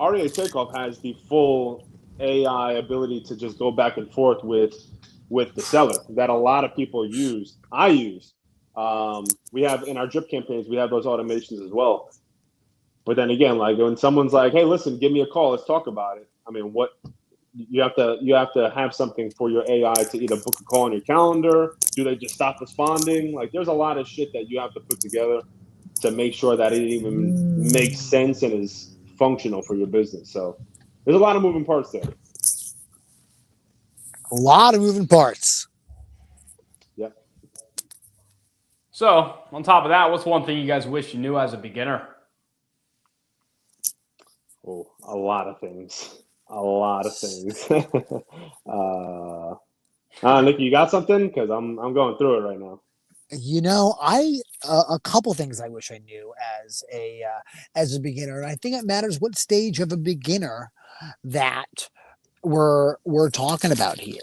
REA Takeoff has the full AI ability to just go back and forth with the seller that a lot of people use. I use. We have in our drip campaigns, we have those automations as well. But then again, like when someone's like, "Hey, listen, give me a call. Let's talk about it." I mean, what you have to have something for your AI to either book a call on your calendar. Do they just stop responding? Like, there's a lot of shit that you have to put together to make sure that it even makes sense and is functional for your business. So there's a lot of moving parts there. A lot of moving parts. Yep. So, on top of that, what's one thing you guys wish you knew as a beginner? Oh, a lot of things. Nick, you got something? Because I'm going through it right now. A couple things I wish I knew as a beginner. And I think it matters what stage of a beginner that we're talking about here.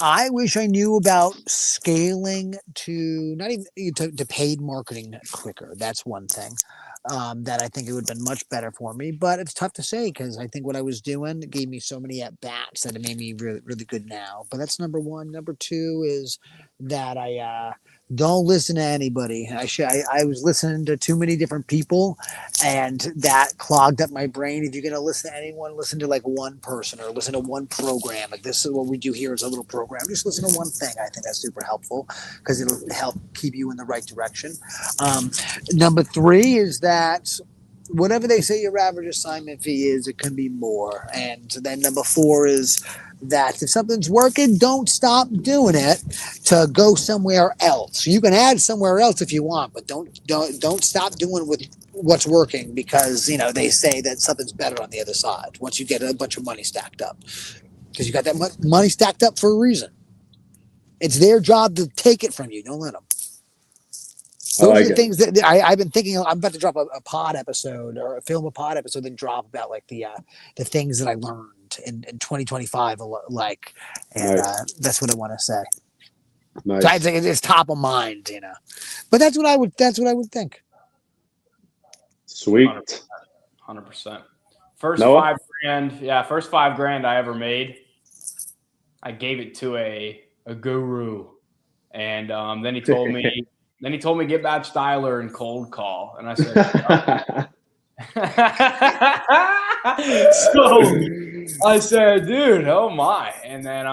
I wish I knew about scaling to not even to paid marketing quicker. That's one thing that I think it would have been much better for me. But it's tough to say because I think what I was doing gave me so many at bats that it made me really really good now. But that's number one. Number two is that I don't listen to anybody. I was listening to too many different people and that clogged up my brain. If you're going to listen to anyone, listen to like one person or listen to one program. Like this is what we do here is a little program. Just listen to one thing. I think that's super helpful because it'll help keep you in the right direction. Number three is that whatever they say your average assignment fee is, it can be more. And then number four is that if something's working, don't stop doing it to go somewhere else. You can add somewhere else if you want, but don't stop doing with what's working because they say that something's better on the other side once you get a bunch of money stacked up because you got that money stacked up for a reason. It's their job to take it from you. Don't let them. Those are the things that I've been thinking. I'm about to drop a pod episode or film a pod episode, then drop about like the things that I learned in 2025. Like, and that's what I want to say. Nice. So I think it's top of mind, But that's what I would think. Sweet. 100%. First Noah? $5,000. Yeah, first $5,000 I ever made. I gave it to a guru, and then he told me. Then he told me get Batch Styler and cold call, and I said, so I said, dude, oh my, and then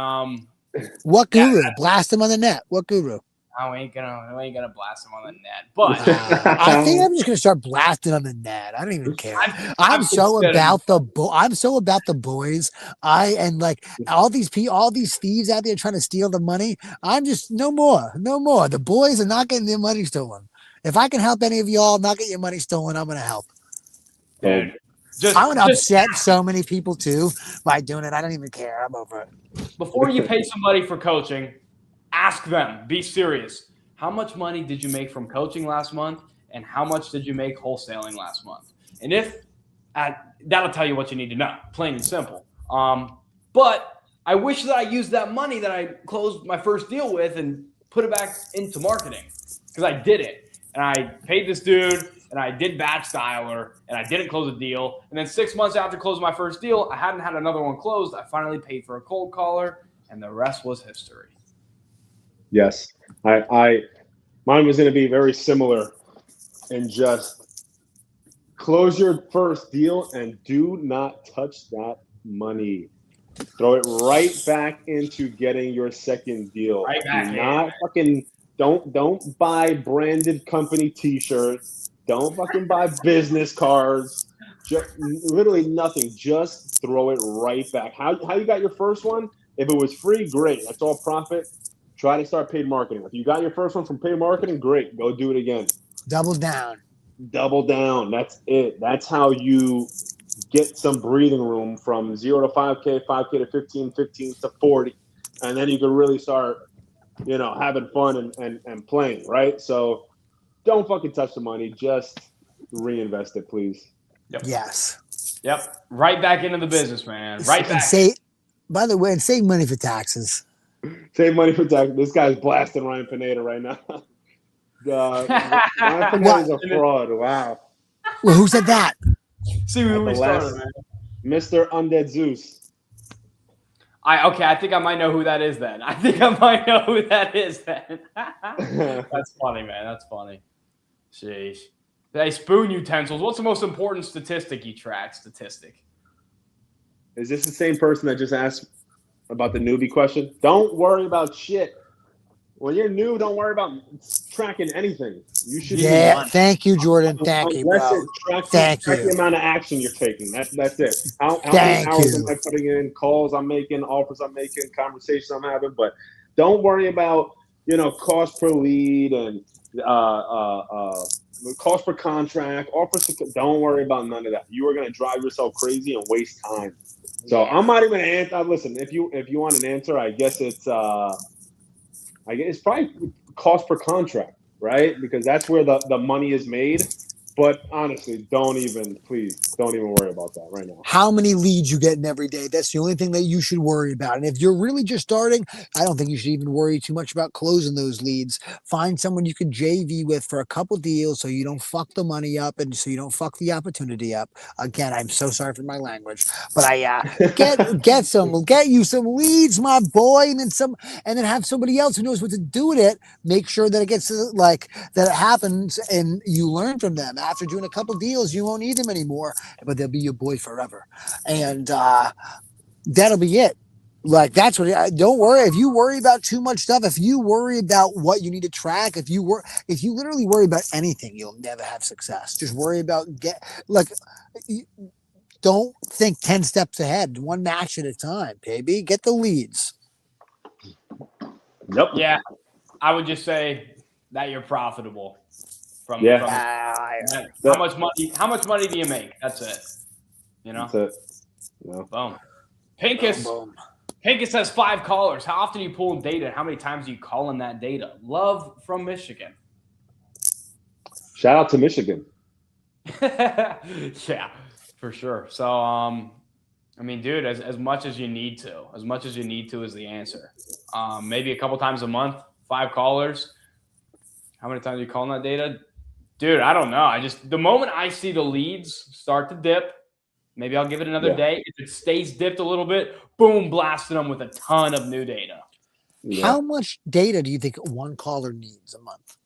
what guru? Blast him on the net. What guru? I ain't gonna blast him on the net, but I think I'm just gonna start blasting on the net. I don't even care. I'm so about the boys. And like all these thieves out there trying to steal the money. I'm just no more. The boys are not getting their money stolen. If I can help any of y'all not get your money stolen, I'm gonna help. Dude, I would upset so many people too by doing it. I don't even care. I'm over it. Before you pay somebody for coaching, ask them, be serious. How much money did you make from coaching last month? And how much did you make wholesaling last month? And that'll tell you what you need to know, plain and simple. But I wish that I used that money that I closed my first deal with and put it back into marketing because I did it. And I paid this dude and I did Batch Styler and I didn't close a deal. And then 6 months after closing my first deal, I hadn't had another one closed. I finally paid for a cold caller and the rest was history. Yes, mine was going to be very similar, and just close your first deal and do not touch that money. Throw it right back into getting your second deal. Right back. Don't buy branded company T-shirts. Don't fucking buy business cards. Literally nothing. Just throw it right back. How you got your first one? If it was free, great. That's all profit. Try to start paid marketing. If you got your first one from paid marketing, great. Go do it again. Double down. That's it. That's how you get some breathing room from 0 to 5K, 5K to 15, 15 to 40. And then you can really start, having fun and playing, right? So don't fucking touch the money. Just reinvest it, please. Yep. Yes. Yep. Right back into the business, man. Right back. By the way, and save money for taxes. Save money for taxes. This guy's blasting Ryan Pineda right now. Ryan Pineda's a fraud. Wow. Well, who said that? See where we started, man. Mr. Undead Zeus. I think I might know who that is then. That's funny, man. That's funny. Sheesh. Hey, spoon utensils. What's the most important statistic you track? Is this the same person that just asked about the newbie question? Don't worry about shit. When you're new, don't worry about tracking anything. You should. Yeah. Thank you, Jordan. Thank you, bro. Track the amount of action you're taking. That's it. How many hours am I putting in? Calls I'm making, offers I'm making, conversations I'm having. But don't worry about cost per lead and cost per contract. Offers. Don't worry about none of that. You are going to drive yourself crazy and waste time. So I'm not even answer. Listen, if you want an answer, I guess it's probably cost per contract, right? Because that's where the money is made. But honestly, please don't even worry about that right now. How many leads you getting every day? That's the only thing that you should worry about. And if you're really just starting, I don't think you should even worry too much about closing those leads. Find someone you can JV with for a couple deals so you don't fuck the money up and so you don't fuck the opportunity up. Again, I'm so sorry for my language, but get you some leads, my boy, and then have somebody else who knows what to do with it. Make sure that it gets that it happens and you learn from them. After doing a couple deals, you won't need them anymore, but they'll be your boy forever. And that'll be it. Like that's what. Don't worry if you worry about too much stuff. If you worry about what you need to track, if you literally worry about anything, you'll never have success. Just worry about don't think 10 steps ahead. One match at a time, baby. Get the leads. Yep. Yeah, I would just say that you're profitable. How much money do you make? That's it. You know. That's it. Yeah. Boom. Pincus has 5 callers. How often are you pulling data? How many times are you calling that data? Love from Michigan. Shout out to Michigan. Yeah, for sure. So, I mean, dude, as much as you need to is the answer. Maybe a couple times a month, 5 callers. How many times are you calling that data? Dude, I don't know. The moment I see the leads start to dip, maybe I'll give it another day. If it stays dipped a little bit, boom, blasting them with a ton of new data. Yeah. How much data do you think one caller needs a month?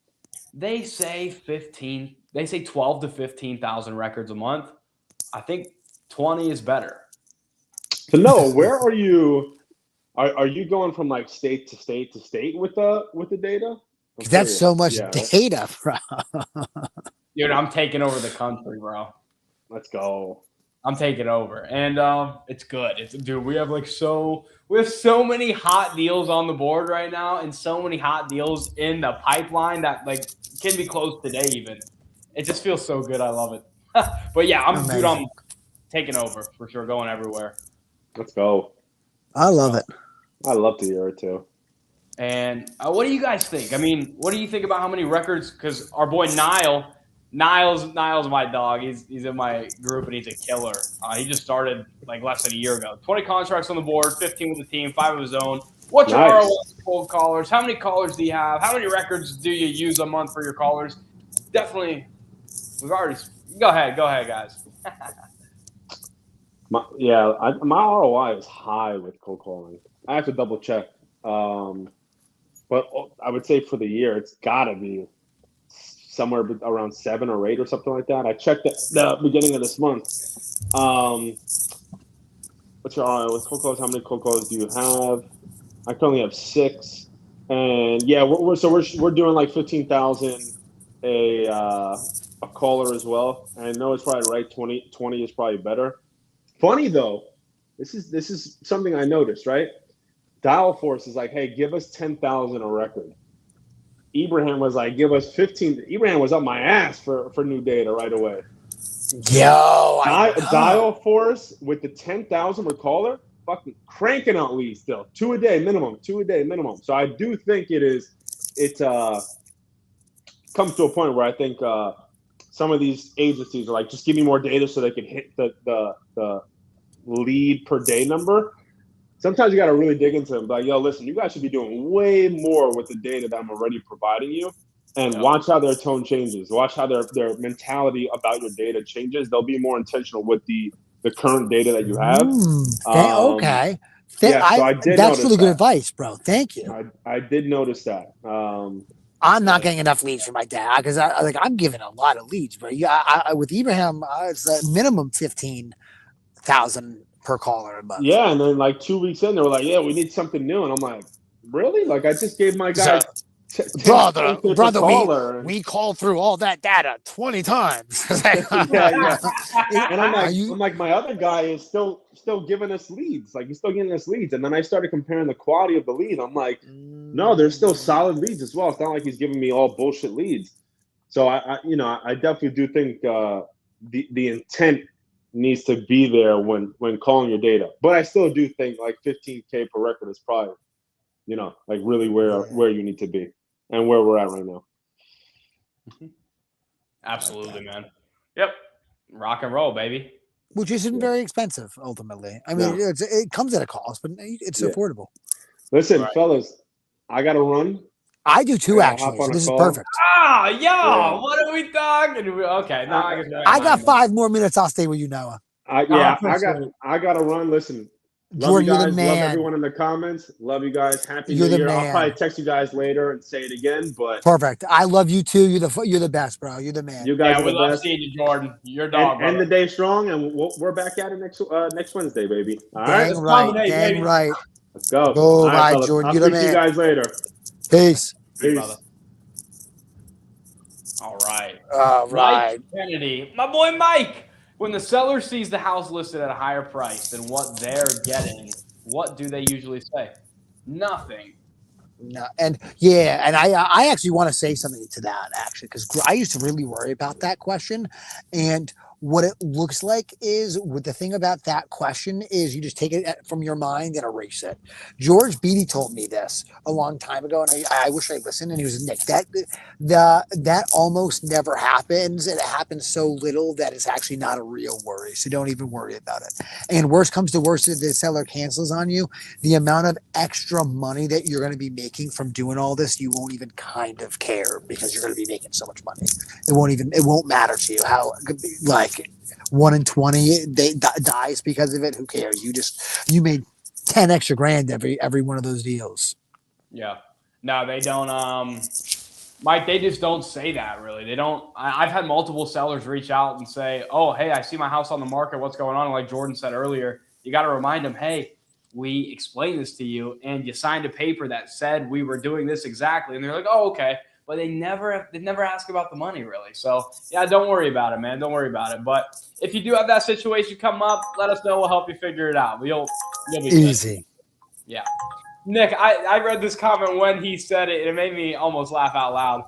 They say 15. They say 12 to 15,000 records a month. I think 20 is better. So no, where are you? Are you going from like state to state to state with the data? Because that's so much data, bro. Dude, I'm taking over the country, bro. Let's go. I'm taking over, and it's good. Dude, we have so many hot deals on the board right now, and so many hot deals in the pipeline that can be closed today. Even it just feels so good. I love it. But yeah, I'm taking over for sure, going everywhere. Let's go. I love it. I love to hear it too. And what do you guys think? I mean, what do you think about how many records? Because our boy Niles my dog. He's in my group and he's a killer. He just started less than a year ago. 20 contracts on the board, 15 with the team, 5 of his own. What's your ROI cold callers? How many callers do you have? How many records do you use a month for your callers? Definitely, go ahead, guys. My ROI is high with cold calling. I have to double check. But I would say for the year, it's got to be somewhere around 7 or 8 or something like that. I checked at the beginning of this month. What's your ROI with cold calls? How many cold calls do you have? I currently have 6. And yeah, we're doing like 15,000 a caller as well. And I know it's probably right. 20 is probably better. Funny though, this is something I noticed, right? Dial Force is like, hey, give us 10,000 a record. Ibrahim was like, give us 15. Ibrahim was up my ass for new data right away. Yo, Dial Force with the 10,000 per caller, fucking cranking out leads still. 2 a day minimum. So I do think it comes to a point where I think some of these agencies are like, just give me more data so they can hit the lead per day number. Sometimes you got to really dig into them. Like, yo, listen, you guys should be doing way more with the data that I'm already providing you. And watch how their tone changes. Watch how their mentality about your data changes. They'll be more intentional with the current data that you have. Okay. So I did that's really good that. advice, bro. Thank you. I did notice that. I'm not getting enough leads for my dad because I'm giving a lot of leads, bro. Yeah, with Ibrahim, it's a minimum 15,000 per caller a month. Yeah, and then 2 weeks in, they were like, "Yeah, we need something new," and I'm like, "Really? I just gave my guy." Brother, we called through all that data 20 times. yeah. And I'm like, my other guy is still giving us leads. He's still giving us leads. And then I started comparing the quality of the lead. I'm like, no, there's still solid leads as well. It's not like he's giving me all bullshit leads. So I definitely do think the intent needs to be there when calling your data. But I still do think 15K per record is probably, really where you need to be. and where we're at right now. Absolutely, man. Yep. Rock and roll, baby. Which isn't Yeah. very expensive ultimately. I mean, No. it comes at a cost, but it's Yeah. affordable. Listen, Right. fellas, I got to run. I do too, I gotta hop actually. on So a this is call. perfect. Ah, yo, Yeah. what are we talking? Okay, now I guess we're I got minded. 5 more minutes. I'll stay with you, Noah. I got to run. Listen, love Jordan, you you're the guys. Love man. everyone in the comments. Love you guys. Happy You're New the Year. I'll probably man. text you guys later and say it again, but Perfect. I love you too. You're the best, bro. You're the man. you guys Yeah, are we the love best. seeing you, Jordan. Your dog, End brother. the day strong, and we're back at it next Wednesday, baby. All right, Dang Let's right. dominate, Dang baby. right. let's go. Boom. All All right, right, fellas. Jordan. I'll You're the speak to you man. guys later. Peace. Good, Peace. brother. All right. All right. Mike Kennedy, my boy Mike. When the seller sees the house listed at a higher price than what they're getting, what do they usually say? Nothing. No, and yeah, and I actually want to say something to that actually because I used to really worry about that question, and what it looks like is with the thing about that question is you just take it from your mind and erase it. George Beatty told me this a long time ago, and I wish I listened. And he was Nick. That almost never happens, and it happens so little that it's actually not a real worry. So don't even worry about it. And worst comes to worst, if the seller cancels on you, the amount of extra money that you're going to be making from doing all this, you won't even kind of care because you're going to be making so much money. It won't matter to you how, like, 1 in 20 dies because of it. Who cares? You made 10 extra grand every one of those deals. Yeah. No, they don't. Mike, they just don't say that really. They don't. I've had multiple sellers reach out and say, "Oh, hey, I see my house on the market. What's going on?" And like Jordan said earlier, you got to remind them, "Hey, we explained this to you, and you signed a paper that said we were doing this exactly." And they're like, "Oh, okay," but they never ask about the money really. So yeah, don't worry about it, man. Don't worry about it. But if you do have that situation come up, let us know. We'll help you figure it out. You'll be Easy. good. Yeah. Nick, I read this comment when he said it, and it made me almost laugh out loud.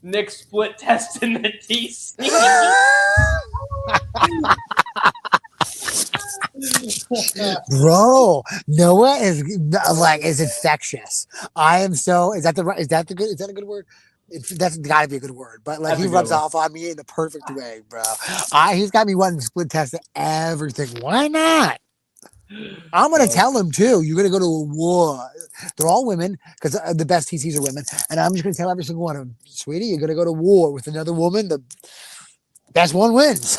Nick split testing the TC. Bro, Noah is infectious. I am so is that a good word? That's got to be a good word, but like That's he a good rubs one. off on me in the perfect way, bro. He's got me wanting to split test everything. Why not? I'm gonna tell him too. You're gonna go to a war. They're all women because the best TCs are women, and I'm just gonna tell every single one of them, sweetie, you're gonna go to war with another woman. The best one wins.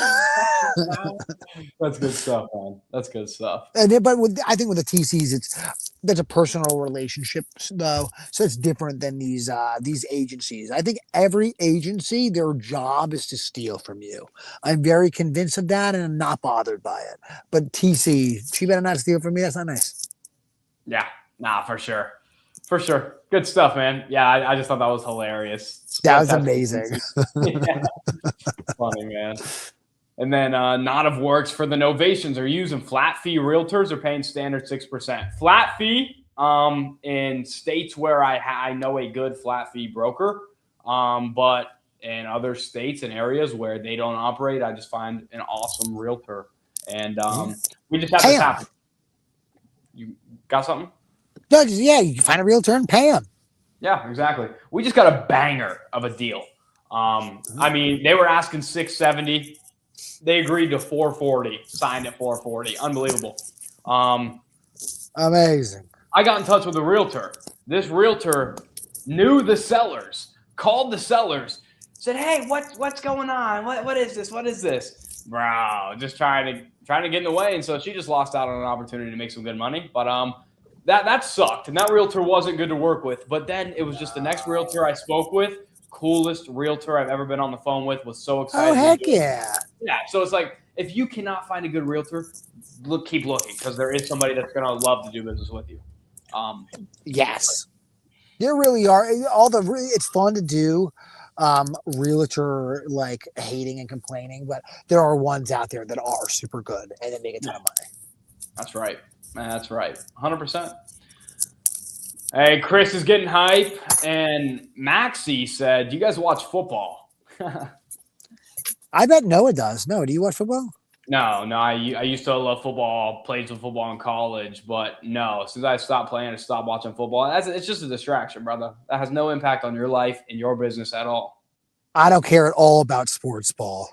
That's good stuff, man. That's good stuff. But I think with the TCs, there's a personal relationship though, so it's different than these agencies. I think every agency, their job is to steal from you. I'm very convinced of that, and I'm not bothered by it. But TC, she better not steal from me. That's not nice. Yeah, nah, for sure. For sure. Good stuff, man. Yeah, I just thought that was hilarious. That was Split amazing. yeah. Funny, man. And then not of works for the novations are using flat fee realtors or paying standard 6%. Flat fee in states where I know a good flat fee broker, but in other states and areas where they don't operate, I just find an awesome realtor. And we just had this happen. You got something? Yeah, you can find a realtor and pay him. Yeah, exactly. We just got a banger of a deal. I mean, they were asking 670. They agreed to 440, signed at 440. Unbelievable. Amazing. I got in touch with a realtor. This realtor knew the sellers, called the sellers, said, "Hey, what's going on? What is this? What is this?" Bro, just trying to get in the way. And so she just lost out on an opportunity to make some good money. But that sucked. And that realtor wasn't good to work with. But then it was just the next realtor I spoke with, coolest realtor I've ever been on the phone with, was so excited. Oh heck yeah. Yeah. So it's like, if you cannot find a good realtor, keep looking, because there is somebody that's gonna love to do business with you. Yes. There really are it's fun to do realtor like hating and complaining, but there are ones out there that are super good and they make a ton of money. That's right. That's right. 100%. Hey, Chris is getting hype, and Maxie said, "Do you guys watch football?" I bet Noah does. No, do you watch football? No. I used to love football, played some football in college, but no, as soon as I stopped playing, I stopped watching football. It's just a distraction, brother. That has no impact on your life and your business at all. I don't care at all about sports ball.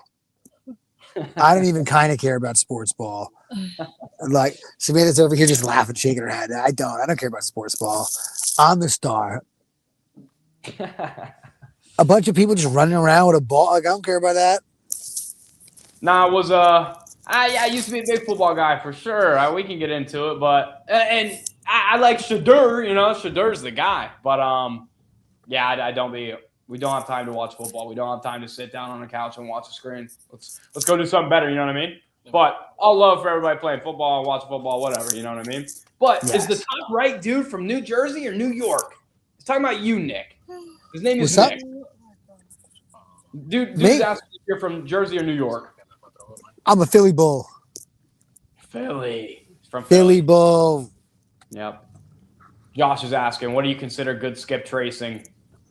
I don't even kind of care about sports ball. Like Samantha's over here just laughing, shaking her head. I don't care about sports ball. I'm the star. A bunch of people just running around with a ball. Like, I don't care about that. Nah, I was I used to be a big football guy for sure. We can get into it, but and I like Shadur. Shadur's the guy. But yeah, I don't be. We don't have time to watch football. We don't have time to sit down on a couch and watch a screen. Let's go do something better. You know what I mean? But all love for everybody playing football, watch football, whatever. You know what I mean? But Yes. Is the top right dude from New Jersey or New York? He's talking about you, Nick. His name is What's up? Nick. Dude's asking if you're from Jersey or New York. I'm a Philly Bull. Philly. He's from Philly Bull. Yep. Josh is asking, what do you consider good skip tracing?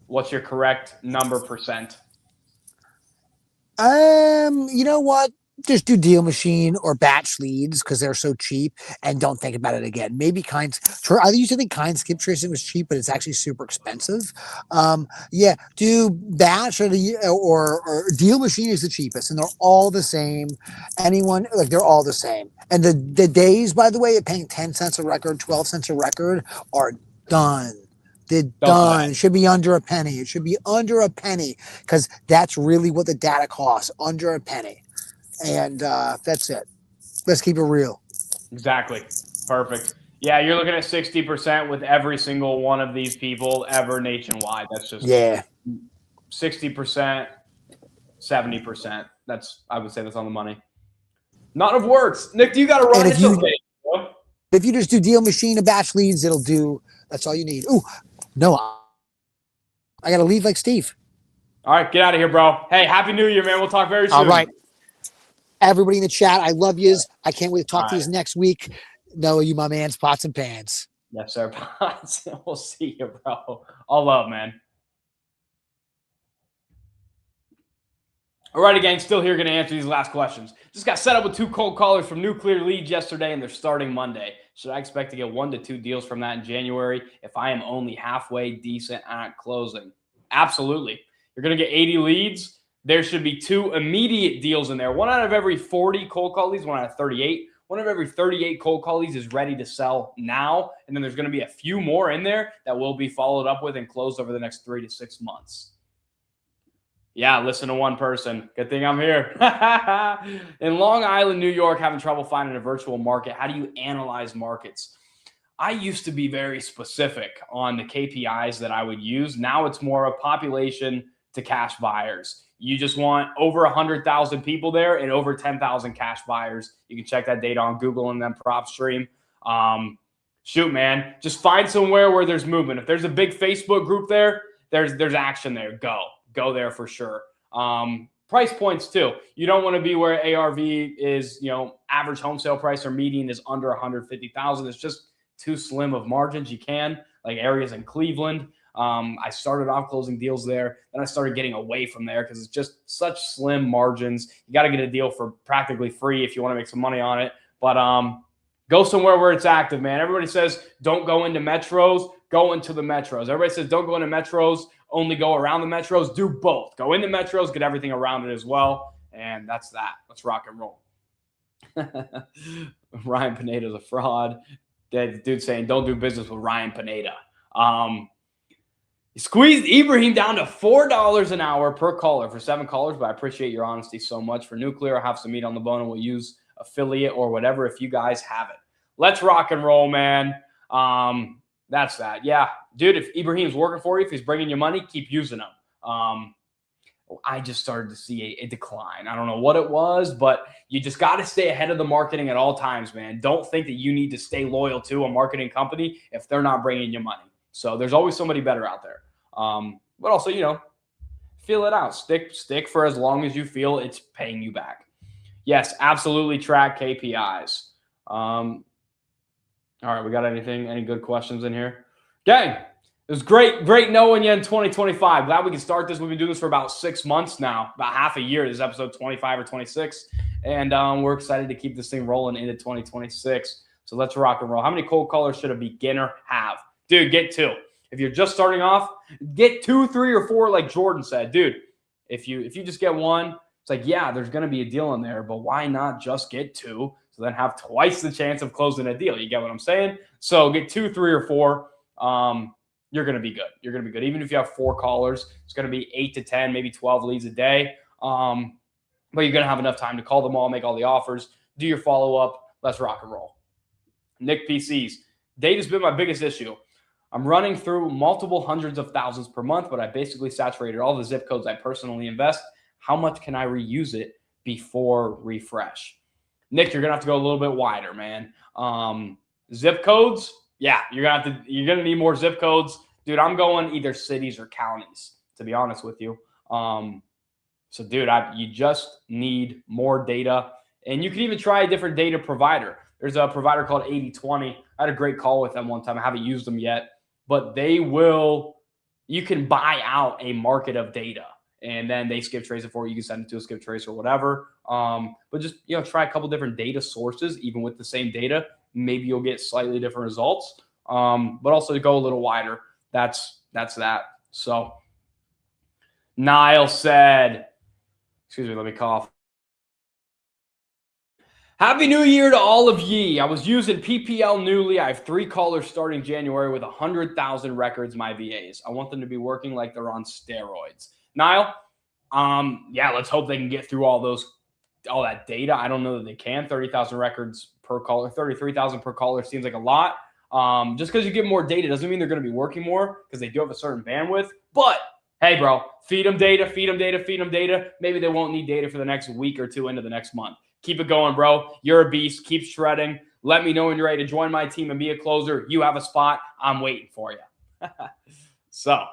What's your correct number %? You know what? Just do deal machine or batch leads because they're so cheap, and don't think about it again. Maybe I used to think kind skip tracing was cheap, but it's actually super expensive. Yeah, do batch or deal machine is the cheapest, and they're all the same. They're all the same. And the days, by the way, of paying 10 cents a record, 12 cents a record are done. They're done. It should be under a penny. It should be under a penny because that's really what the data costs, under a penny. And that's it. Let's keep it real. Exactly. Perfect. Yeah, you're looking at 60% with every single one of these people ever nationwide. That's just 60%, 70%. I would say that's on the money. Not of works. Nick, do you got to run? If you just do deal machine and batch leads, it'll do. That's all you need. Ooh, no, I got to leave like Steve. All right, get out of here, bro. Hey, Happy New Year, man. We'll talk very soon. All right. Everybody in the chat, I love yous. I can't wait to talk to you next week. Noah, you my man's pots and pans. Yes, sir. Pots. We'll see you, bro. All love, man. All right, gang. Still here, going to answer these last questions. Just got set up with 2 cold callers from Nuclear Leads yesterday, and they're starting Monday. Should I expect to get 1 to 2 deals from that in January if I am only halfway decent at closing? Absolutely. You're going to get 80 leads. There should be 2 immediate deals in there. 1 out of every 40 cold call leads, 1 out of 38. 1 of every 38 cold call leads is ready to sell now. And then there's going to be a few more in there that will be followed up with and closed over the next 3 to 6 months. Yeah, listen to one person. Good thing I'm here. In Long Island, New York, having trouble finding a virtual market. How do you analyze markets? I used to be very specific on the KPIs that I would use. Now it's more of population to cash buyers. You just want over 100,000 people there and over 10,000 cash buyers. You can check that data on Google and then PropStream. Shoot, man, just find somewhere where there's movement. If there's a big Facebook group there, there's action there. Go there for sure. Price points too. You don't want to be where ARV is, average home sale price or median is under 150,000. It's just too slim of margins. You can, like areas in Cleveland. I started off closing deals there. Then I started getting away from there because it's just such slim margins. You got to get a deal for practically free if you want to make some money on it. But go somewhere where it's active, man. Everybody says don't go into metros. Go into the metros. Everybody says don't go into metros. Only go around the metros. Do both. Go into metros. Get everything around it as well. And that's that. Let's rock and roll. Ryan Pineda's a fraud. The dude saying don't do business with Ryan Pineda. He squeezed Ibrahim down to $4 an hour per caller for 7 callers, but I appreciate your honesty so much. For Nuclear, I'll have some meat on the bone, and we'll use affiliate or whatever if you guys have it. Let's rock and roll, man. That's that. Yeah, dude, if Ibrahim's working for you, if he's bringing you money, keep using him. I just started to see a decline. I don't know what it was, but you just got to stay ahead of the marketing at all times, man. Don't think that you need to stay loyal to a marketing company if they're not bringing you money. So there's always somebody better out there. But also, feel it out. Stick for as long as you feel it's paying you back. Yes, absolutely track KPIs. All right, we got any good questions in here? Gang, it was great knowing you in 2025. Glad we can start this. We've been doing this for about 6 months now, about half a year. This is episode 25 or 26. And we're excited to keep this thing rolling into 2026. So let's rock and roll. How many cold callers should a beginner have? Dude, get 2. If you're just starting off, get 2, 3, or 4, like Jordan said. Dude, if you just get 1, it's like, yeah, there's going to be a deal in there, but why not just get 2? So then have twice the chance of closing a deal. You get what I'm saying? So get 2, 3, or 4. You're going to be good. You're going to be good. Even if you have 4 callers, it's going to be 8 to 10, maybe 12 leads a day. But you're going to have enough time to call them all, make all the offers, do your follow-up. Let's rock and roll. Nick PCs. Data's been my biggest issue. I'm running through multiple hundreds of thousands per month, but I basically saturated all the zip codes I personally invest. How much can I reuse it before refresh? Nick, you're going to have to go a little bit wider, man. Zip codes, yeah, you're gonna need more zip codes. Dude, I'm going either cities or counties, to be honest with you. So, dude, you just need more data. And you can even try a different data provider. There's a provider called 80/20. I had a great call with them one time. I haven't used them yet. But you can buy out a market of data. And then they skip trace it for you. You can send it to a skip trace or whatever. But just, try a couple different data sources, even with the same data. Maybe you'll get slightly different results. But also to go a little wider. That's that. So Niall said, excuse me, let me cough. Happy New Year to all of ye. I was using PPL newly. I have 3 callers starting January with 100,000 records, my VAs. I want them to be working like they're on steroids. Niall, yeah, let's hope they can get through all that data. I don't know that they can. 30,000 records per caller, 33,000 per caller seems like a lot. Just because you get more data doesn't mean they're going to be working more, because they do have a certain bandwidth. But hey, bro, feed them data, feed them data, feed them data. Maybe they won't need data for the next week or 2 into the next month. Keep it going, bro. You're a beast. Keep shredding. Let me know when you're ready to join my team and be a closer. You have a spot. I'm waiting for you. So,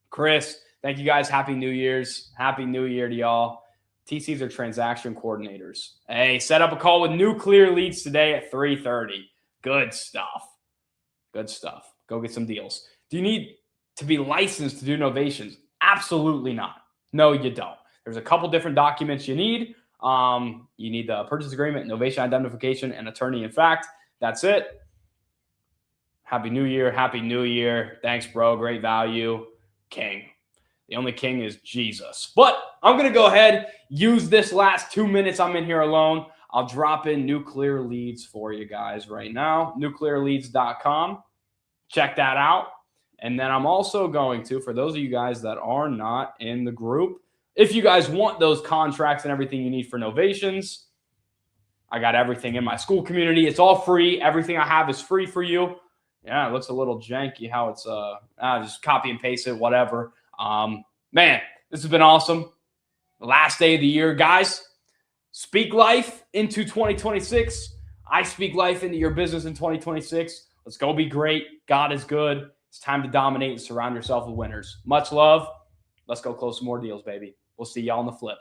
Chris, thank you guys. Happy New Year's. Happy New Year to y'all. TCs are transaction coordinators. Hey, set up a call with Nuclear Leads today at 3:30. Good stuff. Good stuff. Go get some deals. Do you need to be licensed to do novations? Absolutely not. No, you don't. There's a couple different documents you need. You need the purchase agreement, novation identification, and attorney in fact. That's it. Happy New Year. Happy New Year. Thanks, bro. Great value. King. The only king is Jesus. But I'm going to go ahead, use this last 2 minutes I'm in here alone. I'll drop in Nuclear Leads for you guys right now. Nuclearleads.com. Check that out. And then I'm also going to, for those of you guys that are not in the group, if you guys want those contracts and everything you need for novations, I got everything in my school community. It's all free. Everything I have is free for you. Yeah, it looks a little janky how it's just copy and paste it, whatever. Man, this has been awesome. The last day of the year, guys. Speak life into 2026. I speak life into your business in 2026. Let's go be great. God is good. It's time to dominate and surround yourself with winners. Much love. Let's go close some more deals, baby. We'll see y'all on the flip.